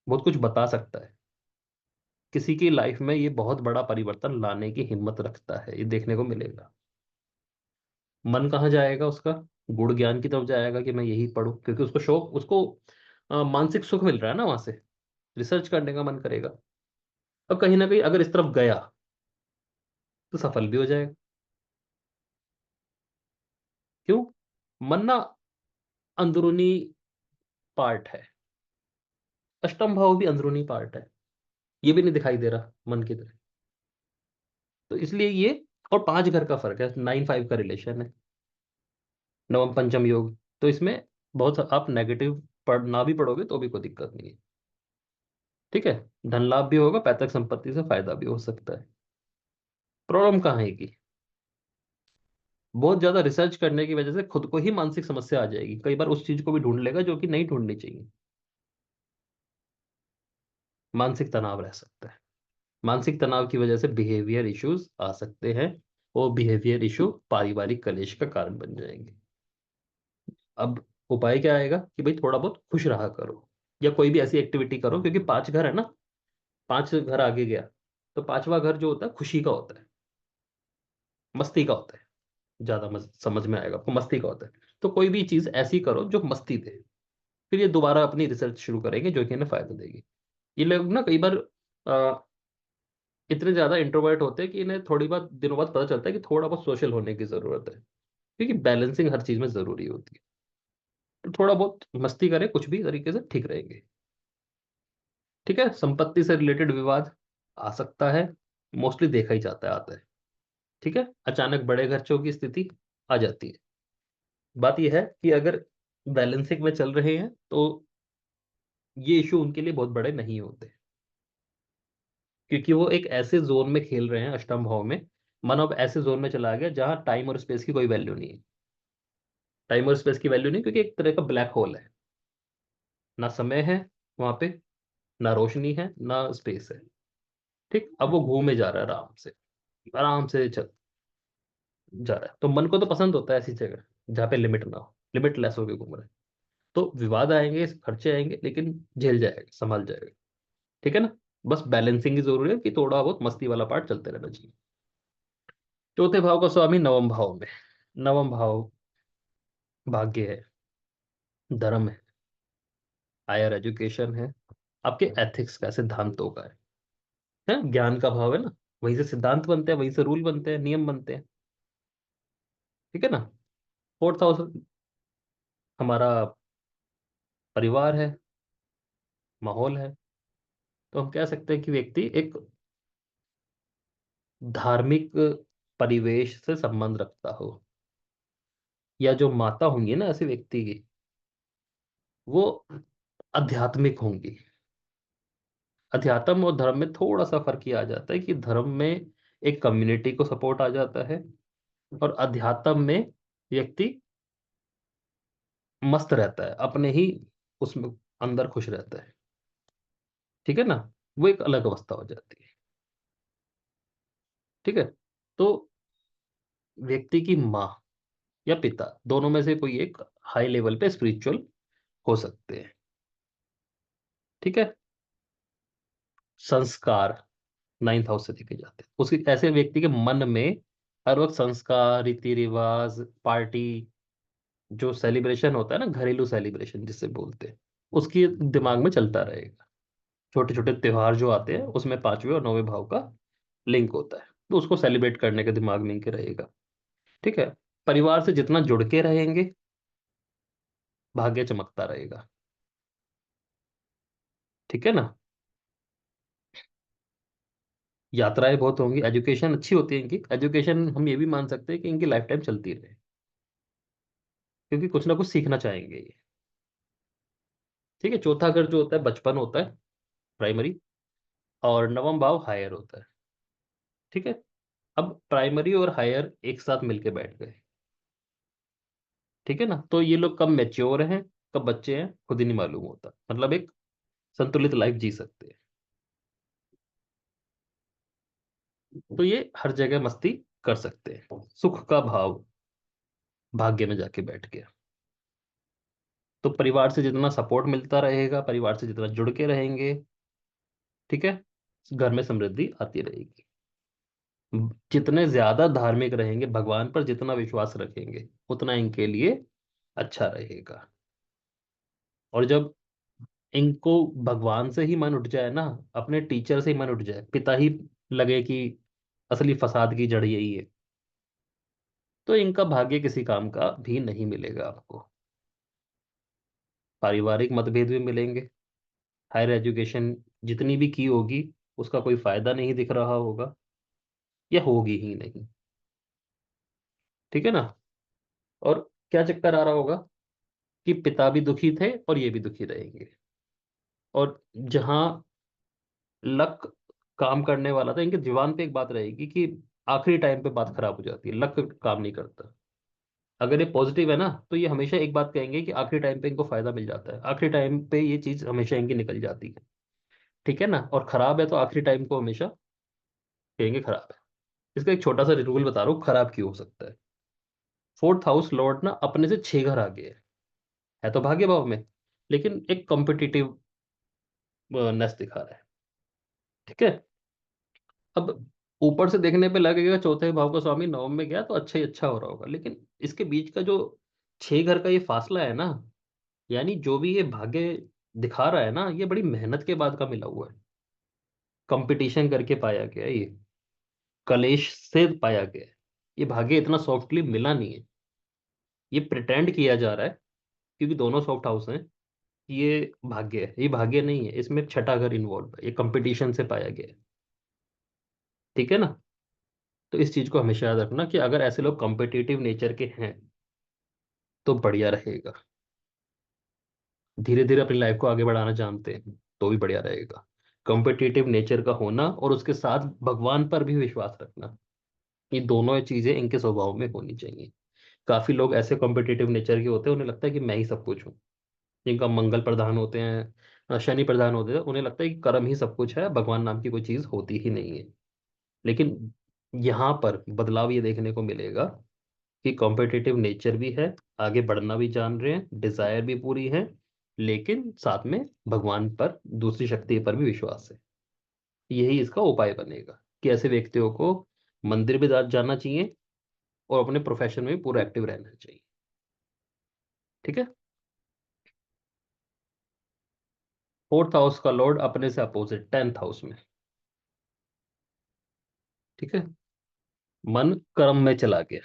बहुत कुछ बता सकता है, किसी की लाइफ में ये बहुत बड़ा परिवर्तन लाने की हिम्मत रखता है, ये देखने को मिलेगा। मन कहाँ जाएगा उसका, गुड़ ज्ञान की तरफ जाएगा कि मैं यही पढूं, क्योंकि उसको शौक, उसको मानसिक सुख मिल रहा है ना वहां से, रिसर्च करने का मन करेगा। और कहीं ना कहीं अगर इस तरफ गया तो सफल भी हो जाएगा। क्यों, मन ना अंदरूनी पार्ट है, अष्टम भाव भी अंदरूनी पार्ट है, ये भी नहीं दिखाई दे रहा मन की तरह। तो इसलिए ये, और 5 घर का फर्क है, 9-5 का रिलेशन है, नवम पंचम योग। तो इसमें बहुत आप नेगेटिव पढ़ ना भी पढ़ोगे तो भी कोई दिक्कत नहीं है। ठीक है, धन लाभ भी होगा, पैतृक संपत्ति से फायदा भी हो सकता है। प्रॉब्लम कहाँ है कि बहुत ज्यादा रिसर्च करने की वजह से खुद को ही मानसिक समस्या आ जाएगी, कई बार उस चीज को भी ढूंढ लेगा जो कि नहीं ढूंढनी चाहिए। मानसिक तनाव रह सकता है, मानसिक तनाव की वजह से बिहेवियर इश्यूज आ सकते हैं, वो बिहेवियर इशू पारिवारिक कलेश का कारण बन जाएंगे। अब उपाय क्या आएगा कि भाई थोड़ा बहुत खुश रहा करो, या कोई भी ऐसी एक्टिविटी करो, क्योंकि 5 घर है ना, 5 घर आगे गया, तो पांचवा घर जो होता है खुशी का होता है, मस्ती का होता है। ज्यादा समझ में आएगा आपको, मस्ती का होता है। तो कोई भी चीज ऐसी करो जो मस्ती दे, फिर ये दोबारा अपनी रिसर्च शुरू करेंगे जो कि इन्हें फायदा देगी। ये लोग ना कई बार अ, इतने ज्यादा इंट्रोवर्ट होते हैं कि इन्हें थोड़ी बात दिनों बाद पता चलता है कि थोड़ा बहुत सोशल होने की जरूरत है, क्योंकि बैलेंसिंग हर चीज में जरूरी होती है। तो थोड़ा बहुत मस्ती करें कुछ भी तरीके से, ठीक रहेंगे। ठीक है, संपत्ति से रिलेटेड विवाद आ सकता है, मोस्टली देखा ही जाता है, आता है। ठीक है, अचानक बड़े खर्चों की स्थिति आ जाती है। बात यह है कि अगर बैलेंसिंग में चल रहे हैं तो ये इशू उनके लिए बहुत बड़े नहीं होते, क्योंकि वो एक ऐसे जोन में खेल रहे हैं अष्टम भाव में मन अब ऐसे जोन में चला गया जहां टाइम और स्पेस की कोई वैल्यू नहीं है। टाइम और स्पेस की वैल्यू नहीं, क्योंकि एक तरह का ब्लैक होल है। ना समय है वहां पे, ना रोशनी है, ना स्पेस है। ठीक, अब वो घूमे जा रहा है आराम से, आराम से चल जा रहा है। तो मन को तो पसंद होता है ऐसी जगह जहाँ पे लिमिट ना हो, लिमिटलेस होके घूम रहा है। तो विवाद आएंगे, खर्चे आएंगे, लेकिन झेल जाएगा, संभाल जाएगा। ठीक है ना। बस बैलेंसिंग की जरूरी है कि थोड़ा बहुत मस्ती वाला पार्ट चलते रहना चाहिए। चौथे भाव का स्वामी नवम भाव में। नवम भाव भाग्य है, धर्म है, हायर एजुकेशन है, आपके एथिक्स का, सिद्धांतों का है ज्ञान का भाव है ना। वहीं से सिद्धांत बनते हैं, वहीं से रूल बनते हैं, नियम बनते हैं। ठीक है ना। फोर्थ हाउस हमारा परिवार है, माहौल है। तो हम कह सकते हैं कि व्यक्ति एक धार्मिक परिवेश से संबंध रखता हो, या जो माता होंगी ना ऐसे व्यक्ति की, वो आध्यात्मिक होंगी। अध्यात्म और धर्म में थोड़ा सा फर्क ये आ जाता है कि धर्म में एक कम्युनिटी को सपोर्ट आ जाता है, और अध्यात्म में व्यक्ति मस्त रहता है अपने ही उसमें, अंदर खुश रहता है। ठीक है ना। वो एक अलग अवस्था हो जाती है। ठीक है। तो व्यक्ति की माँ या पिता दोनों में से कोई एक हाई लेवल पे स्पिरिचुअल हो सकते हैं। ठीक है। संस्कार नाइन्थ हाउस से देखे जाते हैं, उसके ऐसे व्यक्ति के मन में हर वक्त संस्कार, रीति रिवाज, पार्टी, जो सेलिब्रेशन होता है ना, घरेलू सेलिब्रेशन जिसे बोलते हैं, उसकी दिमाग में चलता रहेगा। छोटे छोटे त्योहार जो आते हैं उसमें पांचवें और नौवें भाव का लिंक होता है, तो उसको सेलिब्रेट करने के दिमाग में इनके रहेगा। ठीक है। परिवार से जितना जुड़ के रहेंगे, भाग्य चमकता रहेगा। ठीक है ना। यात्राएं बहुत होंगी, एजुकेशन अच्छी होती है इनकी। एजुकेशन हम ये भी मान सकते हैं कि इनकी लाइफ टाइम चलती रहे, क्योंकि कुछ ना कुछ सीखना चाहेंगे ये। ठीक है। चौथा घर जो होता है बचपन होता है, प्राइमरी, और नवम भाव हायर होता है। ठीक है। अब प्राइमरी और हायर एक साथ मिलके बैठ गए। ठीक है ना। तो ये लोग कब मैच्योर हैं, कब बच्चे हैं, खुद ही नहीं मालूम होता। मतलब एक संतुलित लाइफ जी सकते हैं। तो ये हर जगह मस्ती कर सकते हैं। सुख का भाव भाग्य में जाके बैठ गया। तो परिवार से जितना सपोर्ट मिलता रहेगा, परिवार से जितना जुड़ के रहेंगे, ठीक है, घर में समृद्धि आती रहेगी। जितने ज्यादा धार्मिक रहेंगे, भगवान पर जितना विश्वास रखेंगे, उतना इनके लिए अच्छा रहेगा। और जब इनको भगवान से ही मन उठ जाए ना, अपने टीचर से ही मन उठ जाए, पिता ही लगे कि असली फसाद की जड़ यही है, तो इनका भाग्य किसी काम का भी नहीं मिलेगा आपको। पारिवारिक मतभेद भी मिलेंगे। हायर एजुकेशन जितनी भी की होगी, उसका कोई फायदा नहीं दिख रहा होगा, या होगी ही नहीं। ठीक है ना। और क्या चक्कर आ रहा होगा कि पिता भी दुखी थे और ये भी दुखी रहेंगे। और जहां लक काम करने वाला था, इनके जुबान पे एक बात रहेगी कि आखिरी टाइम पे बात खराब हो जाती है, लक काम नहीं करता। अगर ये पॉजिटिव है ना, तो ये हमेशा एक बात कहेंगे कि आखिरी टाइम पे इनको फायदा मिल जाता है, आखिरी टाइम पे ये चीज हमेशा इनकी निकल जाती है। ठीक है ना। और खराब है तो आखिरी टाइम को हमेशा कहेंगे खराब है। इसका एक छोटा सा रूल बता रहा हूँ खराब क्यों हो सकता है। फोर्थ हाउस लॉर्ड ना अपने से 6 घर आगे है तो भाग्य भाव में, लेकिन एक कॉम्पिटिटिव नेस दिखा रहा है। ठीक है। अब ऊपर से देखने पे लगेगा चौथे भाव का स्वामी नवम में गया तो अच्छा ही अच्छा हो रहा होगा, लेकिन इसके बीच का जो 6 घर का ये फासला है ना, यानी जो भी ये भाग्य दिखा रहा है ना, ये बड़ी मेहनत के बाद का मिला हुआ है। कंपटीशन करके पाया गया है ये, कलेश से पाया गया है। ये भाग्य इतना सॉफ्टली मिला नहीं है। ये प्रिटेंड किया जा रहा है, क्योंकि दोनों सॉफ्ट हाउस हैं, कि ये भाग्य है। ये भाग्य नहीं है, इसमें छठा घर इन्वॉल्व है, ये कंपटीशन से पाया गया है। ठीक है ना। तो इस चीज को हमेशा याद रखना कि अगर ऐसे लोग कॉम्पिटिटिव नेचर के हैं तो बढ़िया रहेगा। धीरे धीरे अपनी लाइफ को आगे बढ़ाना जानते हैं तो भी बढ़िया रहेगा। कॉम्पिटिटिव नेचर का होना और उसके साथ भगवान पर भी विश्वास रखना, ये दोनों चीजें इनके स्वभाव में होनी चाहिए। काफी लोग ऐसे कॉम्पिटिटिव नेचर के होते हैं, उन्हें लगता है कि मैं ही सब कुछ हूँ। जिनका मंगल प्रधान होते हैं, शनि प्रधान होते हैं, उन्हें लगता है कि कर्म ही सब कुछ है, भगवान नाम की कोई चीज होती ही नहीं है। लेकिन यहाँ पर बदलाव ये देखने को मिलेगा कि कॉम्पिटिटिव नेचर भी है, आगे बढ़ना भी जान रहे हैं, डिजायर भी पूरी है, लेकिन साथ में भगवान पर, दूसरी शक्ति पर भी विश्वास है। यही इसका उपाय बनेगा कि ऐसे व्यक्तियों को मंदिर भी जाना चाहिए और अपने प्रोफेशन में भी पूरा एक्टिव रहना चाहिए। ठीक है। फोर्थ हाउस का लॉर्ड अपने से अपोजिट 10th हाउस में। ठीक है। मन कर्म में चला गया,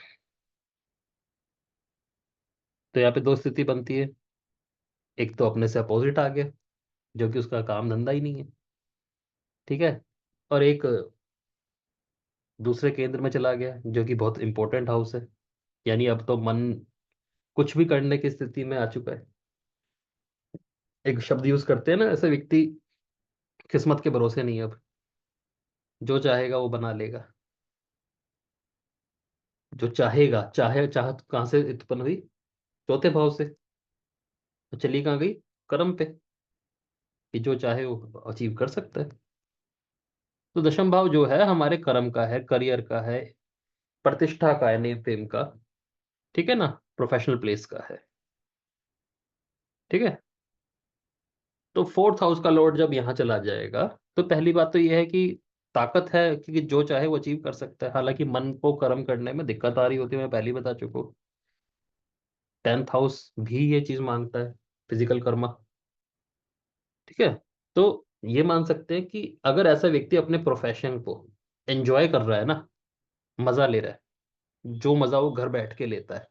तो यहाँ पे दो स्थिति बनती है। एक तो अपने से अपोजिट आ गया, जो कि उसका काम धंधा ही नहीं है। ठीक है। और एक दूसरे केंद्र में चला गया, जो कि बहुत इंपॉर्टेंट हाउस है। यानी अब तो मन कुछ भी करने की स्थिति में आ चुका है। एक शब्द यूज करते हैं ना, ऐसे व्यक्ति किस्मत के भरोसे नहीं है अब, जो चाहेगा वो बना लेगा। जो चाहेगा, चाहे चाहत कहाँ से उत्पन्न हुई? चौथे भाव से। तो चली कहाँ गई? कर्म पे, कि जो चाहे वो अचीव कर सकता है। तो दशम भाव जो है हमारे कर्म का है, करियर का है, प्रतिष्ठा का है, नेम फेम का। ठीक है ना, प्रोफेशनल प्लेस का है। ठीक है। तो फोर्थ हाउस का लॉर्ड जब यहाँ चला जाएगा, तो पहली बात तो यह है कि ताकत है कि जो चाहे वो अचीव कर सकता है। हालांकि मन को कर्म करने में दिक्कत आ रही होती है, मैं पहले ही बता चुका हूँ। 10th हाउस भी ये चीज मांगता है, फिजिकल कर्मा। ठीक है। तो ये मान सकते हैं कि अगर ऐसा व्यक्ति अपने प्रोफेशन को एंजॉय कर रहा है ना, मजा ले रहा है, जो मजा वो घर बैठ के लेता है,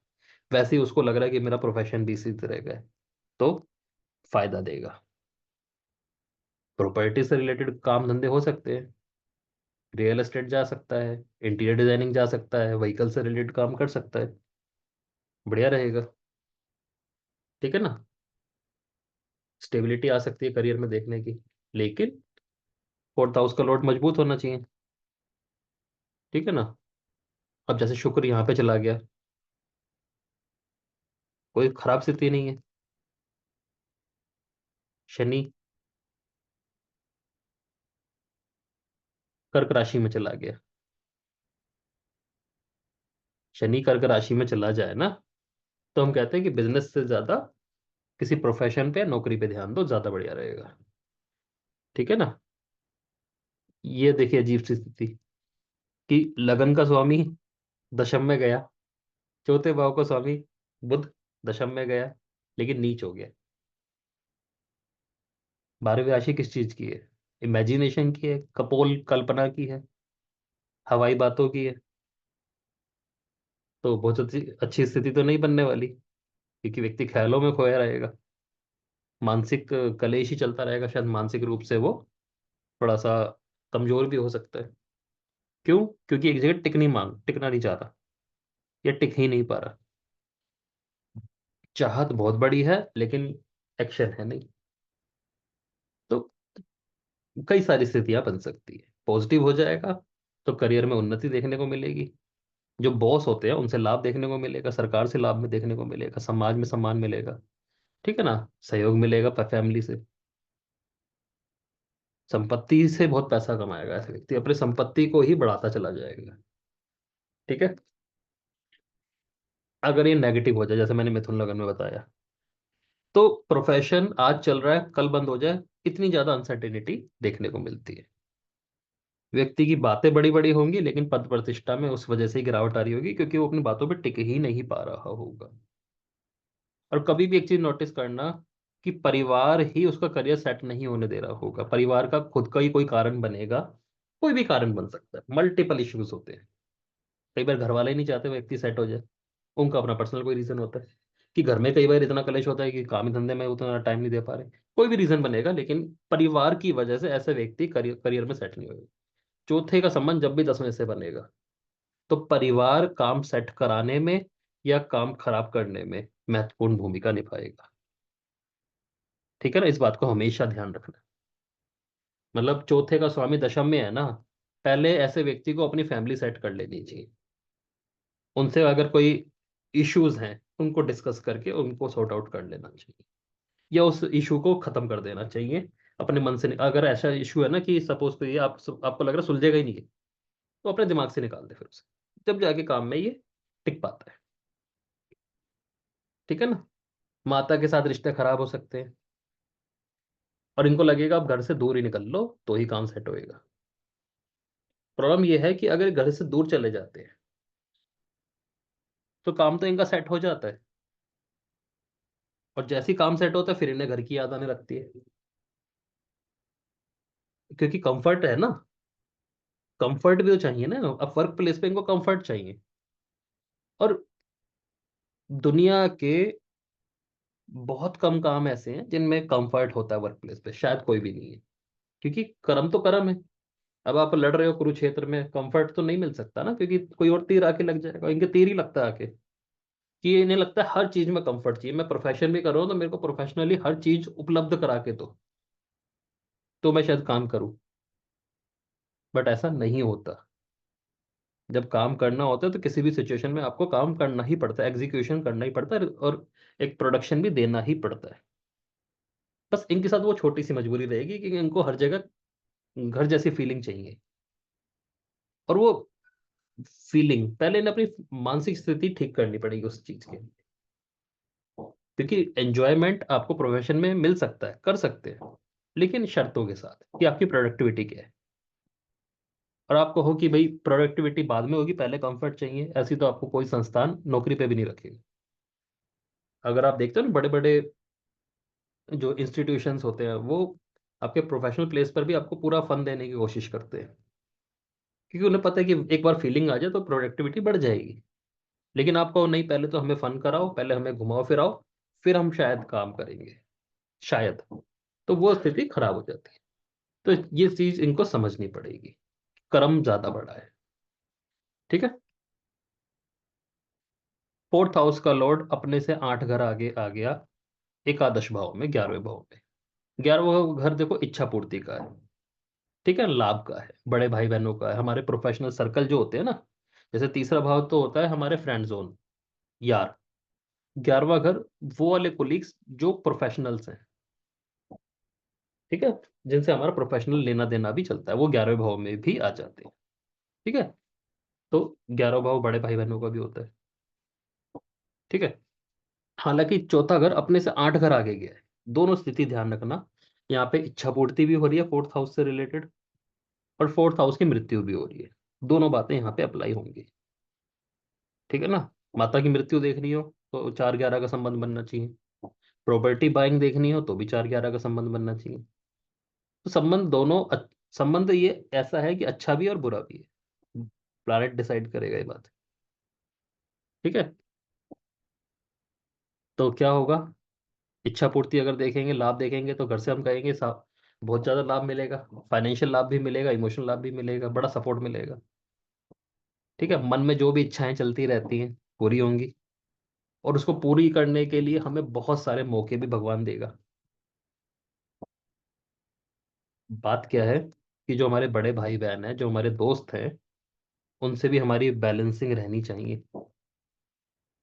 वैसे ही उसको लग रहा है कि मेरा प्रोफेशन भी इसी तरह का है, तो फायदा देगा। प्रॉपर्टी से रिलेटेड काम धंधे हो सकते हैं, रियल एस्टेट जा सकता है, इंटीरियर डिजाइनिंग जा सकता है, व्हीकल से रिलेटेड काम कर सकता है। बढ़िया रहेगा। ठीक है ना। स्टेबिलिटी आ सकती है करियर में देखने की। लेकिन फोर्थ हाउस का लॉर्ड मजबूत होना चाहिए। ठीक है ना। अब जैसे शुक्र यहाँ पे चला गया, कोई खराब स्थिति नहीं है। शनि कर्क राशि में चला गया। शनि कर्क राशि में चला जाए ना, तो हम कहते हैं कि बिजनेस से ज्यादा किसी प्रोफेशन पे, नौकरी पे ध्यान दो, ज्यादा बढ़िया रहेगा। ठीक है ना। ये देखिए अजीब सी स्थिति, कि लगन का स्वामी दशम में गया, चौथे भाव का स्वामी बुध दशम में गया, लेकिन नीच हो गया। 12वीं राशि किस चीज की है? इमेजिनेशन की है, कपोल कल्पना की है, हवाई बातों की है। तो बहुत अच्छी अच्छी स्थिति तो नहीं बनने वाली, क्योंकि व्यक्ति ख्यालों में खोया रहेगा। मानसिक कलेश ही चलता रहेगा, शायद मानसिक रूप से वो थोड़ा सा कमजोर भी हो सकता है। क्यों? क्योंकि एक जगह टिकना नहीं चाह रहा, या टिक ही नहीं पा रहा। चाहत बहुत बड़ी है, लेकिन एक्शन है नहीं। तो कई सारी स्थितियां बन सकती है। पॉजिटिव हो जाएगा तो करियर में उन्नति देखने को मिलेगी, जो बॉस होते हैं उनसे लाभ देखने को मिलेगा, सरकार से लाभ में देखने को मिलेगा, समाज में सम्मान मिलेगा। ठीक है ना। सहयोग मिलेगा फैमिली से। संपत्ति से बहुत पैसा कमाएगा ऐसे व्यक्ति, अपनी संपत्ति को ही बढ़ाता चला जाएगा। ठीक है। अगर ये नेगेटिव हो जाए, जैसे मैंने मिथुन लगन में बताया, तो प्रोफेशन आज चल रहा है कल बंद हो जाए, इतनी ज्यादा अनसर्टेनिटी देखने को मिलती है। व्यक्ति की बातें बड़ी बड़ी होंगी, लेकिन पद प्रतिष्ठा में उस वजह से ही गिरावट आ रही होगी, क्योंकि वो अपनी बातों पे टिक ही नहीं पा रहा होगा। और कभी भी एक चीज नोटिस करना, कि परिवार ही उसका करियर सेट नहीं होने दे रहा होगा, परिवार का खुद का ही कोई कारण बनेगा। कोई भी कारण बन सकता है, मल्टीपल इश्यूज होते हैं। कई बार घर वाले ही नहीं चाहते वो व्यक्ति सेट हो जाए, उनका अपना पर्सनल कोई रीजन होता है। कि घर में कई बार इतना कलेश होता है कि काम धंधे में उतना टाइम नहीं दे पा रहे, कोई भी रीजन बनेगा, लेकिन परिवार की वजह से ऐसे व्यक्ति करियर करियर में सेट नहीं होगा। चौथे का संबंध जब भी 10वें से बनेगा, तो परिवार काम सेट कराने में या काम खराब करने में महत्वपूर्ण भूमिका निभाएगा। ठीक है ना, इस बात को हमेशा ध्यान रखना। मतलब चौथे का स्वामी दशम में है ना, पहले ऐसे व्यक्ति को अपनी फैमिली सेट कर लेनी चाहिए। उनसे अगर कोई इश्यूज हैं उनको डिस्कस करके उनको सॉर्ट आउट कर लेना चाहिए, या उस इशू को खत्म कर देना चाहिए अपने मन से। अगर ऐसा इशू है ना कि सपोज तो ये आपको लग रहा है सुलझेगा ही नहीं है, तो अपने दिमाग से निकाल दे फिर उसे, जब जाके काम में ये टिक पाता है। ठीक है ना। माता के साथ रिश्ते खराब हो सकते हैं, और इनको लगेगा आप घर से दूर ही निकल लो तो ही काम सेट होएगा। प्रॉब्लम यह है कि अगर घर से दूर चले जाते हैं तो काम तो इनका सेट हो जाता है, और जैसे ही काम सेट होता है फिर इन्हें घर की याद आने लगती है, क्योंकि कंफर्ट है ना। कंफर्ट भी तो चाहिए ना, अब वर्क प्लेस पे इनको कंफर्ट चाहिए। और दुनिया के बहुत कम काम ऐसे हैं जिनमें कंफर्ट होता है वर्क प्लेस पे, शायद कोई भी नहीं है। क्योंकि कर्म तो कर्म है। अब आप लड़ रहे हो कुरुक्षेत्र में, कंफर्ट तो नहीं मिल सकता ना, क्योंकि कोई और तीर आके लग जाएगा। इनके तीर ही लगता है आके, कि इन्हें लगता है हर चीज में कंफर्ट चाहिए। मैं प्रोफेशन भी कर रहा हूँ तो मेरे को प्रोफेशनली हर चीज उपलब्ध करा के दो तो मैं शायद काम करूं। बट ऐसा नहीं होता। जब काम करना होता है तो किसी भी सिचुएशन में आपको काम करना ही पड़ता है, एग्जीक्यूशन करना ही पड़ता है, और एक प्रोडक्शन भी देना ही पड़ता है। बस इनके साथ वो छोटी सी मजबूरी रहेगी कि इनको हर जगह घर जैसी फीलिंग चाहिए। और वो फीलिंग पहले इन्हें अपनी मानसिक स्थिति ठीक करनी पड़ेगी उस चीज के लिए। क्योंकि एंजॉयमेंट आपको प्रोफेशन में मिल सकता है, कर सकते हैं, लेकिन शर्तों के साथ कि आपकी प्रोडक्टिविटी क्या है। और आपको हो कि भाई प्रोडक्टिविटी बाद में होगी, पहले कंफर्ट चाहिए, ऐसी तो आपको कोई संस्थान नौकरी पे भी नहीं रखेगा। अगर आप देखते हो ना, बड़े बड़े जो इंस्टीट्यूशंस होते हैं वो आपके प्रोफेशनल प्लेस पर भी आपको पूरा फन देने की कोशिश करते हैं, क्योंकि उन्हें पता है कि एक बार फीलिंग आ जाए तो प्रोडक्टिविटी बढ़ जाएगी। लेकिन आपको नहीं, पहले तो हमें फन कराओ, पहले हमें घुमाओ फिराओ, फिर हम शायद काम करेंगे, शायद। तो वो स्थिति खराब हो जाती है। तो ये चीज इनको समझनी पड़ेगी, कर्म ज्यादा बड़ा है। ठीक है। फोर्थ हाउस का लॉर्ड अपने से 8 घर आगे आ गया, एकादश भाव में, 11वें भाव में। 11वां घर देखो इच्छा पूर्ति का है। ठीक है, लाभ का है, बड़े भाई बहनों का है, हमारे प्रोफेशनल सर्कल जो होते हैं ना। जैसे तीसरा भाव तो होता है हमारे फ्रेंड जोन, यार। 11वां घर वो वाले कोलीग्स जो प्रोफेशनल्स हैं। ठीक है, जिनसे हमारा प्रोफेशनल लेना देना भी चलता है, वो 11वें भाव में भी आ जाते हैं। ठीक है। तो 11वां भाव बड़े भाई बहनों का भी होता है। ठीक है। हालांकि चौथा घर अपने से 8 घर आगे गया है। दोनों स्थिति ध्यान रखना, यहाँ पे इच्छा पूर्ति भी हो रही है फोर्थ हाउस से रिलेटेड, और फोर्थ हाउस की मृत्यु भी हो रही है। दोनों बातें यहाँ पे अप्लाई होंगी। ठीक है ना। माता की मृत्यु देखनी हो तो 4-11 का संबंध बनना चाहिए। प्रॉपर्टी बाइंग देखनी हो तो भी 4-11 का संबंध बनना चाहिए। तो संबंध दोनों संबंध ये ऐसा है कि अच्छा भी है और बुरा भी है। प्लैनेट डिसाइड करेगा ये बात। ठीक है। तो क्या होगा, इच्छा पूर्ति अगर देखेंगे, लाभ देखेंगे, तो घर से हम कहेंगे बहुत ज्यादा लाभ मिलेगा। फाइनेंशियल लाभ भी मिलेगा, इमोशनल लाभ भी मिलेगा, बड़ा सपोर्ट मिलेगा। ठीक है। मन में जो भी इच्छाएं चलती रहती हैं पूरी होंगी, और उसको पूरी करने के लिए हमें बहुत सारे मौके भी भगवान देगा। बात क्या है कि जो हमारे बड़े भाई बहन हैं, जो हमारे दोस्त हैं, उनसे भी हमारी बैलेंसिंग रहनी चाहिए,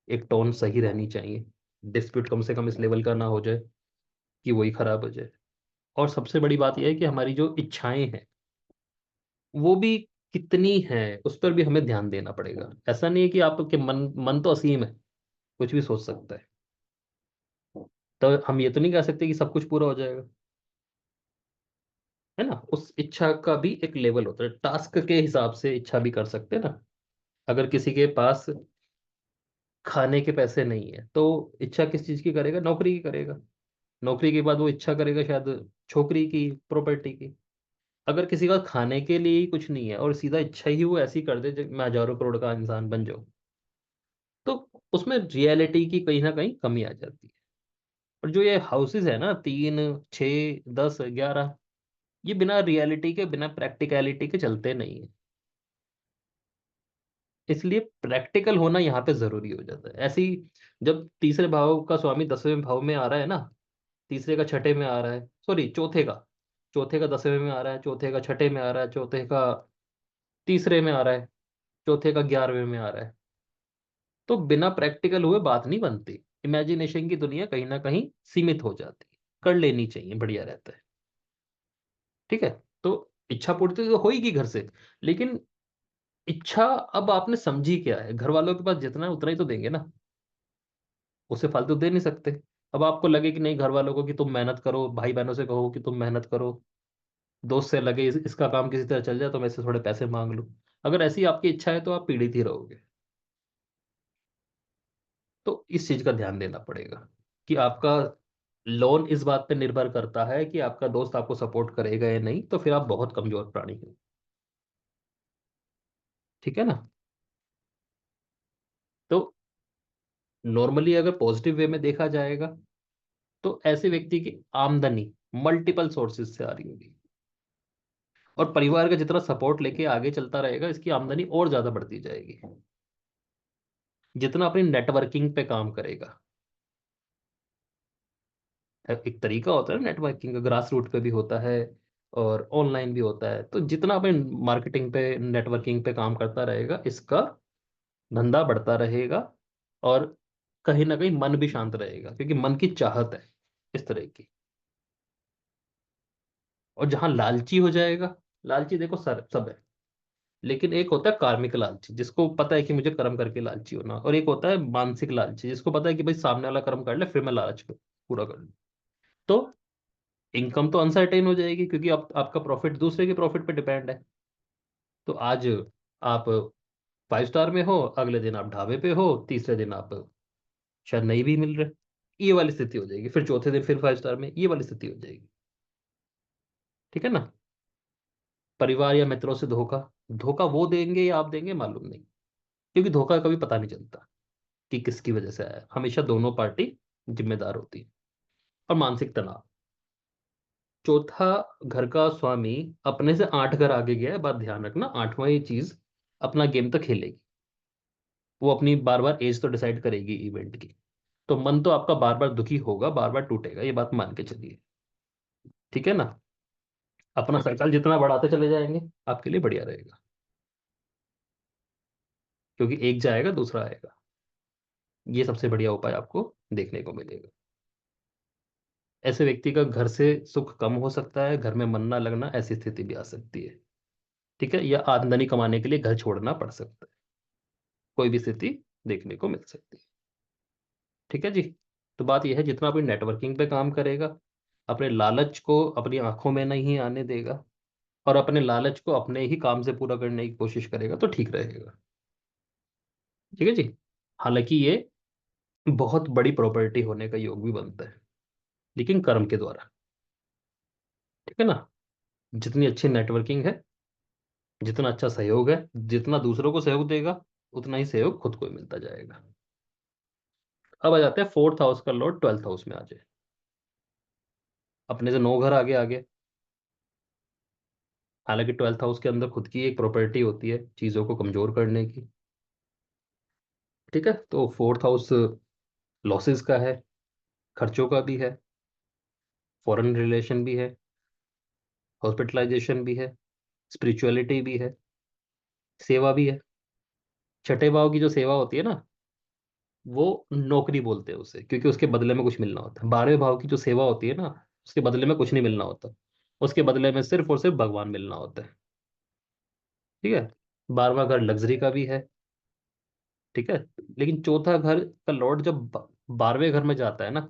एक टोन सही रहनी चाहिए। डिस्प्यूट कम से कम इस लेवल का ना हो जाए कि वही खराब हो जाए। और सबसे बड़ी बात यह है कि हमारी जो इच्छाएं हैं वो भी कितनी हैं उस पर भी हमें ध्यान देना पड़ेगा। ऐसा नहीं है कि आपके मन मन तो असीम है, कुछ भी सोच सकता है। तो हम ये तो नहीं कह सकते कि सब कुछ पूरा हो जाएगा, है ना। उस इच्छा का भी एक लेवल होता है, टास्क के हिसाब से इच्छा भी कर सकते हैं ना। अगर किसी के पास खाने के पैसे नहीं है तो इच्छा किस चीज की करेगा, नौकरी की करेगा। नौकरी के बाद वो इच्छा करेगा शायद छोकरी की, प्रॉपर्टी की। अगर किसी का खाने के लिए ही कुछ नहीं है और सीधा इच्छा ही वो ऐसी कर दे मैं हजारों करोड़ का इंसान बन जाऊं, तो उसमें रियलिटी की कहीं ना कहीं कमी आ जाती है। और जो ये हाउसेज है ना, 3, 6, 10, 11, ये बिना रियलिटी के, बिना प्रैक्टिकलिटी के चलते नहीं है। इसलिए प्रैक्टिकल होना यहाँ पे जरूरी हो जाता है। ऐसी जब तीसरे भाव का स्वामी 10वें भाव में आ रहा है ना, तीसरे का छठे में आ रहा है, सॉरी चौथे का 10वें में आ रहा है, चौथे का छठे में आ रहा है, चौथे का तीसरे में आ रहा है, चौथे का 11वें में आ रहा है। तो बिना प्रैक्टिकल हुए बात नहीं बनती। इमेजिनेशन की दुनिया कहीं ना कहीं सीमित हो जाती है। कर लेनी चाहिए, बढ़िया रहता है। ठीक है। तो इच्छा पूर्ति तो होगी घर से, लेकिन इच्छा अब आपने समझी क्या है, घर वालों के पास जितना है उतना ही तो देंगे ना, उससे फालतू दे नहीं सकते। अब आपको लगे कि नहीं, घर वालों को कि तुम मेहनत करो, भाई बहनों से कहो कि तुम मेहनत करो, दोस्त से लगे इसका काम किसी तरह चल जाए तो मैं इससे थोड़े पैसे मांग लूं, अगर ऐसी आपकी इच्छा है तो आप पीड़ित ही रहोगे। तो इस चीज का ध्यान देना पड़ेगा कि आपका लोन इस बात पे निर्भर करता है कि आपका दोस्त आपको सपोर्ट करेगा या नहीं, तो फिर आप बहुत कमजोर प्राणी हो। ठीक है ना। तो नॉर्मली अगर पॉजिटिव वे में देखा जाएगा तो ऐसे व्यक्ति की आमदनी मल्टीपल सोर्सेज से आ रही होगी, और परिवार का जितना सपोर्ट लेके आगे चलता रहेगा इसकी आमदनी और ज्यादा बढ़ती जाएगी, जितना अपनी नेटवर्किंग पे काम करेगा। एक तरीका होता है नेटवर्किंग का, ग्रास रूट पे भी होता है और ऑनलाइन भी होता है। तो जितना अपन मार्केटिंग पे, नेटवर्किंग पे काम करता रहेगा, इसका धंधा बढ़ता रहेगा, और कहीं ना कहीं मन भी शांत रहेगा, क्योंकि मन की चाहत है इस तरह की। और जहां लालची हो जाएगा, लालची देखो सर सब है, लेकिन एक होता है कार्मिक लालची जिसको पता है कि मुझे कर्म करके लालची होना, और एक होता है मानसिक लालची जिसको पता है कि भाई सामने वाला कर्म कर ले फिर मैं लालच को पूरा कर लूं। तो इनकम तो अनसर्टेन हो जाएगी, क्योंकि अब आपका प्रॉफिट दूसरे के प्रॉफिट पे डिपेंड है। तो आज आप 5 स्टार में हो, अगले दिन आप ढाबे पे हो, तीसरे दिन आप शायद नहीं भी मिल रहे, ये वाली स्थिति हो जाएगी, फिर चौथे दिन फिर 5 स्टार में, ये वाली स्थिति हो जाएगी। ठीक है ना। परिवार या मित्रों से धोखा, धोखा वो देंगे या आप देंगे मालूम नहीं, क्योंकि धोखा कभी पता नहीं चलता कि किसकी वजह से आया, हमेशा दोनों पार्टी जिम्मेदार होती है। और मानसिक तनाव, चौथा घर का स्वामी अपने से 8 घर आगे गया है, बात ध्यान रखना, आठवां ये चीज अपना गेम तो खेलेगी, वो अपनी बार बार एज तो डिसाइड करेगी इवेंट की। तो मन तो आपका बार बार दुखी होगा, बार बार टूटेगा, ये बात मान के चलिए। ठीक है ना। अपना सर्कल जितना बढ़ाते चले जाएंगे आपके लिए बढ़िया रहेगा, क्योंकि एक जाएगा दूसरा आएगा। ये सबसे बढ़िया उपाय आपको देखने को मिलेगा। ऐसे व्यक्ति का घर से सुख कम हो सकता है, घर में मन ना लगना, ऐसी स्थिति भी आ सकती है। ठीक है, या आमदनी कमाने के लिए घर छोड़ना पड़ सकता है, कोई भी स्थिति देखने को मिल सकती है। ठीक है जी। तो बात यह है, जितना अपनी नेटवर्किंग पे काम करेगा, अपने लालच को अपनी आंखों में नहीं आने देगा, और अपने लालच को अपने ही काम से पूरा करने की कोशिश करेगा, तो ठीक रहेगा। ठीक है जी। हालांकि ये बहुत बड़ी प्रॉपर्टी होने का योग भी बनता है, लेकिन कर्म के द्वारा। ठीक है ना। जितनी अच्छी नेटवर्किंग है, जितना अच्छा सहयोग है, जितना दूसरों को सहयोग देगा, उतना ही सहयोग खुद को ही मिलता जाएगा। अब आ जाते हैं फोर्थ हाउस का लॉर्ड 12th हाउस में आ जाए, अपने से 9 घर आगे आगे। हालांकि 12th हाउस के अंदर खुद की एक प्रॉपर्टी होती है चीजों को कमजोर करने की। ठीक है। तो फोर्थ हाउस लॉसेस का है, खर्चों का भी है, फॉरेन रिलेशन भी है, हॉस्पिटलाइजेशन भी है, स्पिरिचुअलिटी भी है, सेवा भी है। छठे भाव की जो सेवा होती है ना, वो नौकरी बोलते हैं उसे, क्योंकि उसके बदले में कुछ मिलना होता है। 12वें भाव की जो सेवा होती है ना, उसके बदले में कुछ नहीं मिलना होता, उसके बदले में सिर्फ और सिर्फ भगवान मिलना होता है। ठीक है। 12वां घर लग्जरी का भी है। ठीक है। लेकिन चौथा घर का लॉर्ड जब 12वें घर में जाता है ना,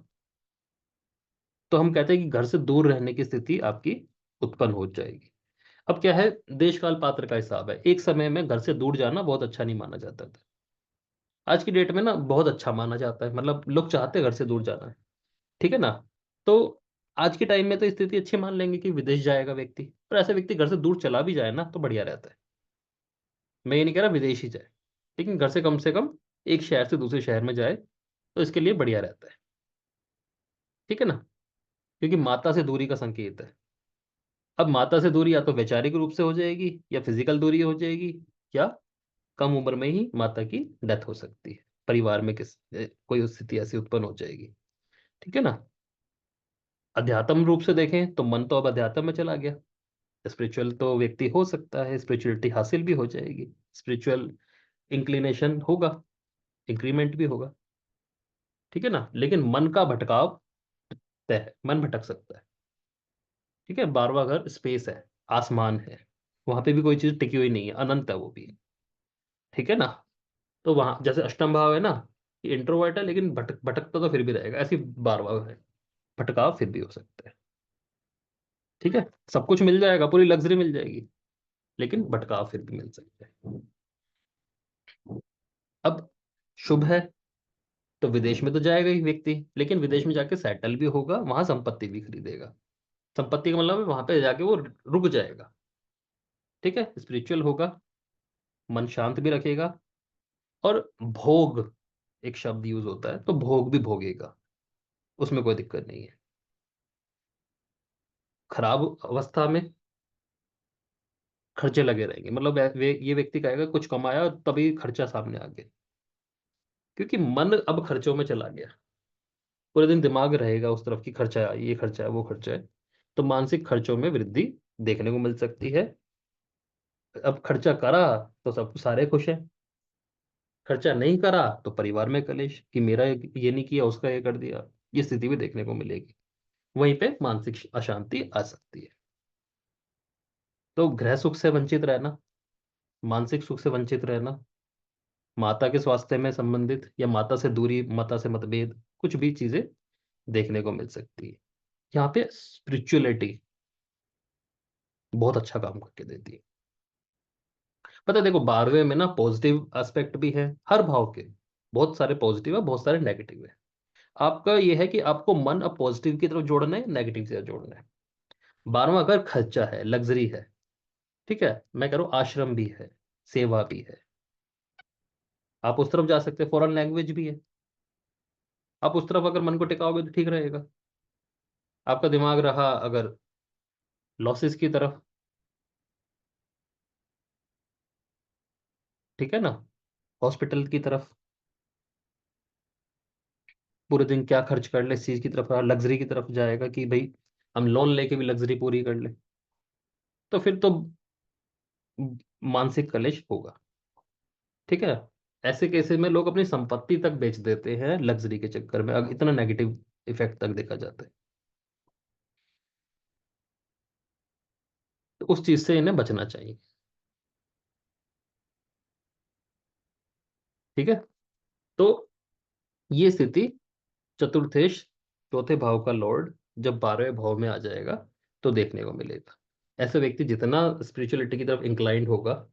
तो हम कहते हैं कि घर से दूर रहने की स्थिति आपकी उत्पन्न हो जाएगी। अब क्या है, देश काल पात्र का हिसाब है, एक समय में घर से दूर जाना बहुत अच्छा नहीं माना जाता था, आज की डेट में ना बहुत अच्छा माना जाता है, मतलब लोग चाहते हैं घर से दूर जाना है। ठीक है ना। तो आज के टाइम में तो स्थिति अच्छी मान लेंगे कि विदेश जाएगा व्यक्ति, पर ऐसा व्यक्ति घर से दूर चला भी जाए ना तो बढ़िया रहता है। मैं ये नहीं कह रहा विदेश ही जाए, लेकिन घर से कम एक शहर से दूसरे शहर में जाए तो इसके लिए बढ़िया रहता है। ठीक है ना। क्योंकि माता से दूरी का संकेत है। अब माता से दूरी या तो वैचारिक रूप से हो जाएगी, या फिजिकल दूरी हो जाएगी, या कम उम्र में ही माता की डेथ हो सकती है, परिवार में कोई स्थिति ऐसी उत्पन्न हो जाएगी। ठीक है ना। अध्यात्म रूप से देखें तो मन तो अब अध्यात्म में चला गया, स्पिरिचुअल तो व्यक्ति हो सकता है, स्पिरिचुअलिटी हासिल भी हो जाएगी, स्पिरिचुअल इंक्लिनेशन होगा, इंक्रीमेंट भी होगा, ठीक है ना। लेकिन मन का भटकाव तय है, मन भटक सकता है, ठीक है। 12वां घर स्पेस है, आसमान है, वहां पे भी कोई चीज टिकी हुई नहीं है, अनंत है वो भी, ठीक है ना। तो वहां जैसे अष्टम भाव है ना, ये इंट्रोवर्ट है लेकिन भटकता तो फिर भी रहेगा, ऐसी 12वां है, भटकाव फिर भी हो सकता है, ठीक है। सब कुछ मिल जाएगा, पूरी लग्जरी मिल जाएगी, लेकिन भटकाव फिर भी मिल सकता है। अब शुभ है तो विदेश में तो जाएगा ही व्यक्ति, लेकिन विदेश में जाके सेटल भी होगा, वहां संपत्ति भी खरीदेगा। संपत्ति का मतलब है वहां पे जाके वो रुक जाएगा, ठीक है। स्पिरिचुअल होगा, मन शांत भी रखेगा, और भोग एक शब्द यूज होता है, तो भोग भी भोगेगा, उसमें कोई दिक्कत नहीं है। खराब अवस्था में खर्चे लगे रहेंगे, मतलब ये व्यक्ति कहेगा कुछ कमाया और तभी खर्चा सामने आ गया, क्योंकि मन अब खर्चों में चला गया, पूरे दिन दिमाग रहेगा उस तरफ की, खर्चा है, ये खर्चा है, वो खर्चा है, तो मानसिक खर्चों में वृद्धि देखने को मिल सकती है। अब खर्चा करा तो सब सारे खुश हैं, खर्चा नहीं करा तो परिवार में कलेश कि मेरा ये नहीं किया, उसका ये कर दिया, ये स्थिति भी देखने को मिलेगी। वहीं पे मानसिक अशांति आ सकती है। तो गृह सुख से वंचित रहना, मानसिक सुख से वंचित रहना, माता के स्वास्थ्य में संबंधित या माता से दूरी, माता से मतभेद, कुछ भी चीजें देखने को मिल सकती है। यहाँ पे स्पिरिचुअलिटी बहुत अच्छा काम करके देती है। पता है देखो, 12वें में ना पॉजिटिव एस्पेक्ट भी है, हर भाव के बहुत सारे पॉजिटिव है, बहुत सारे नेगेटिव है। आपका यह है कि आपको मन अब पॉजिटिव की तरफ जोड़ना है, नेगेटिव से जोड़ना है। 12वां अगर खर्चा है, लग्जरी है, ठीक है, मैं कह रहा हूं आश्रम भी है, सेवा भी है, आप उस तरफ जा सकते हैं, फॉरेन लैंग्वेज भी है, आप उस तरफ अगर मन को टिकाओगे तो ठीक रहेगा। आपका दिमाग रहा अगर लॉसेस की तरफ, ठीक है ना, हॉस्पिटल की तरफ, पूरे दिन क्या खर्च कर ले इस चीज की तरफ, लग्जरी की तरफ जाएगा कि भाई हम लोन लेके भी लग्जरी पूरी कर ले, तो फिर तो मानसिक कलेश होगा, ठीक है। ऐसे केसेस में लोग अपनी संपत्ति तक बेच देते हैं लग्जरी के चक्कर में, अब इतना नेगेटिव इफेक्ट तक देखा जाता है। तो उस चीज से इन्हें बचना चाहिए, ठीक है। तो ये स्थिति चतुर्थेश, चौथे भाव का लॉर्ड जब 12वें भाव में आ जाएगा तो देखने को मिलेगा। ऐसे व्यक्ति जितना स्पिरिचुअलिटी की तरफ इंक्लाइंड होगा,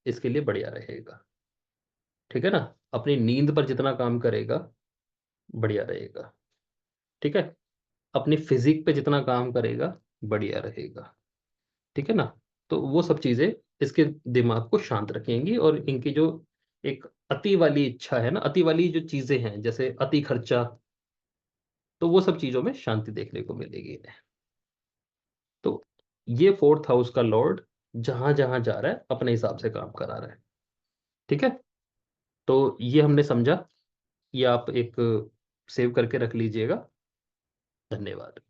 इसके लिए बढ़िया रहेगा, ठीक है ना। अपनी नींद पर जितना काम करेगा, बढ़िया रहेगा, ठीक है। अपनी फिजिक पे जितना काम करेगा, बढ़िया रहेगा, ठीक है ना। तो वो सब चीजें इसके दिमाग को शांत रखेंगी, और इनकी जो एक अति वाली इच्छा है ना, अति वाली जो चीजें हैं जैसे अति खर्चा, तो वो सब चीजों में शांति देखने को मिलेगी इन्हें। तो ये फोर्थ हाउस का लॉर्ड जहां जहां जा रहा है अपने हिसाब से काम करा रहा है, ठीक है। तो ये हमने समझा, ये आप एक सेव करके रख लीजिएगा। धन्यवाद।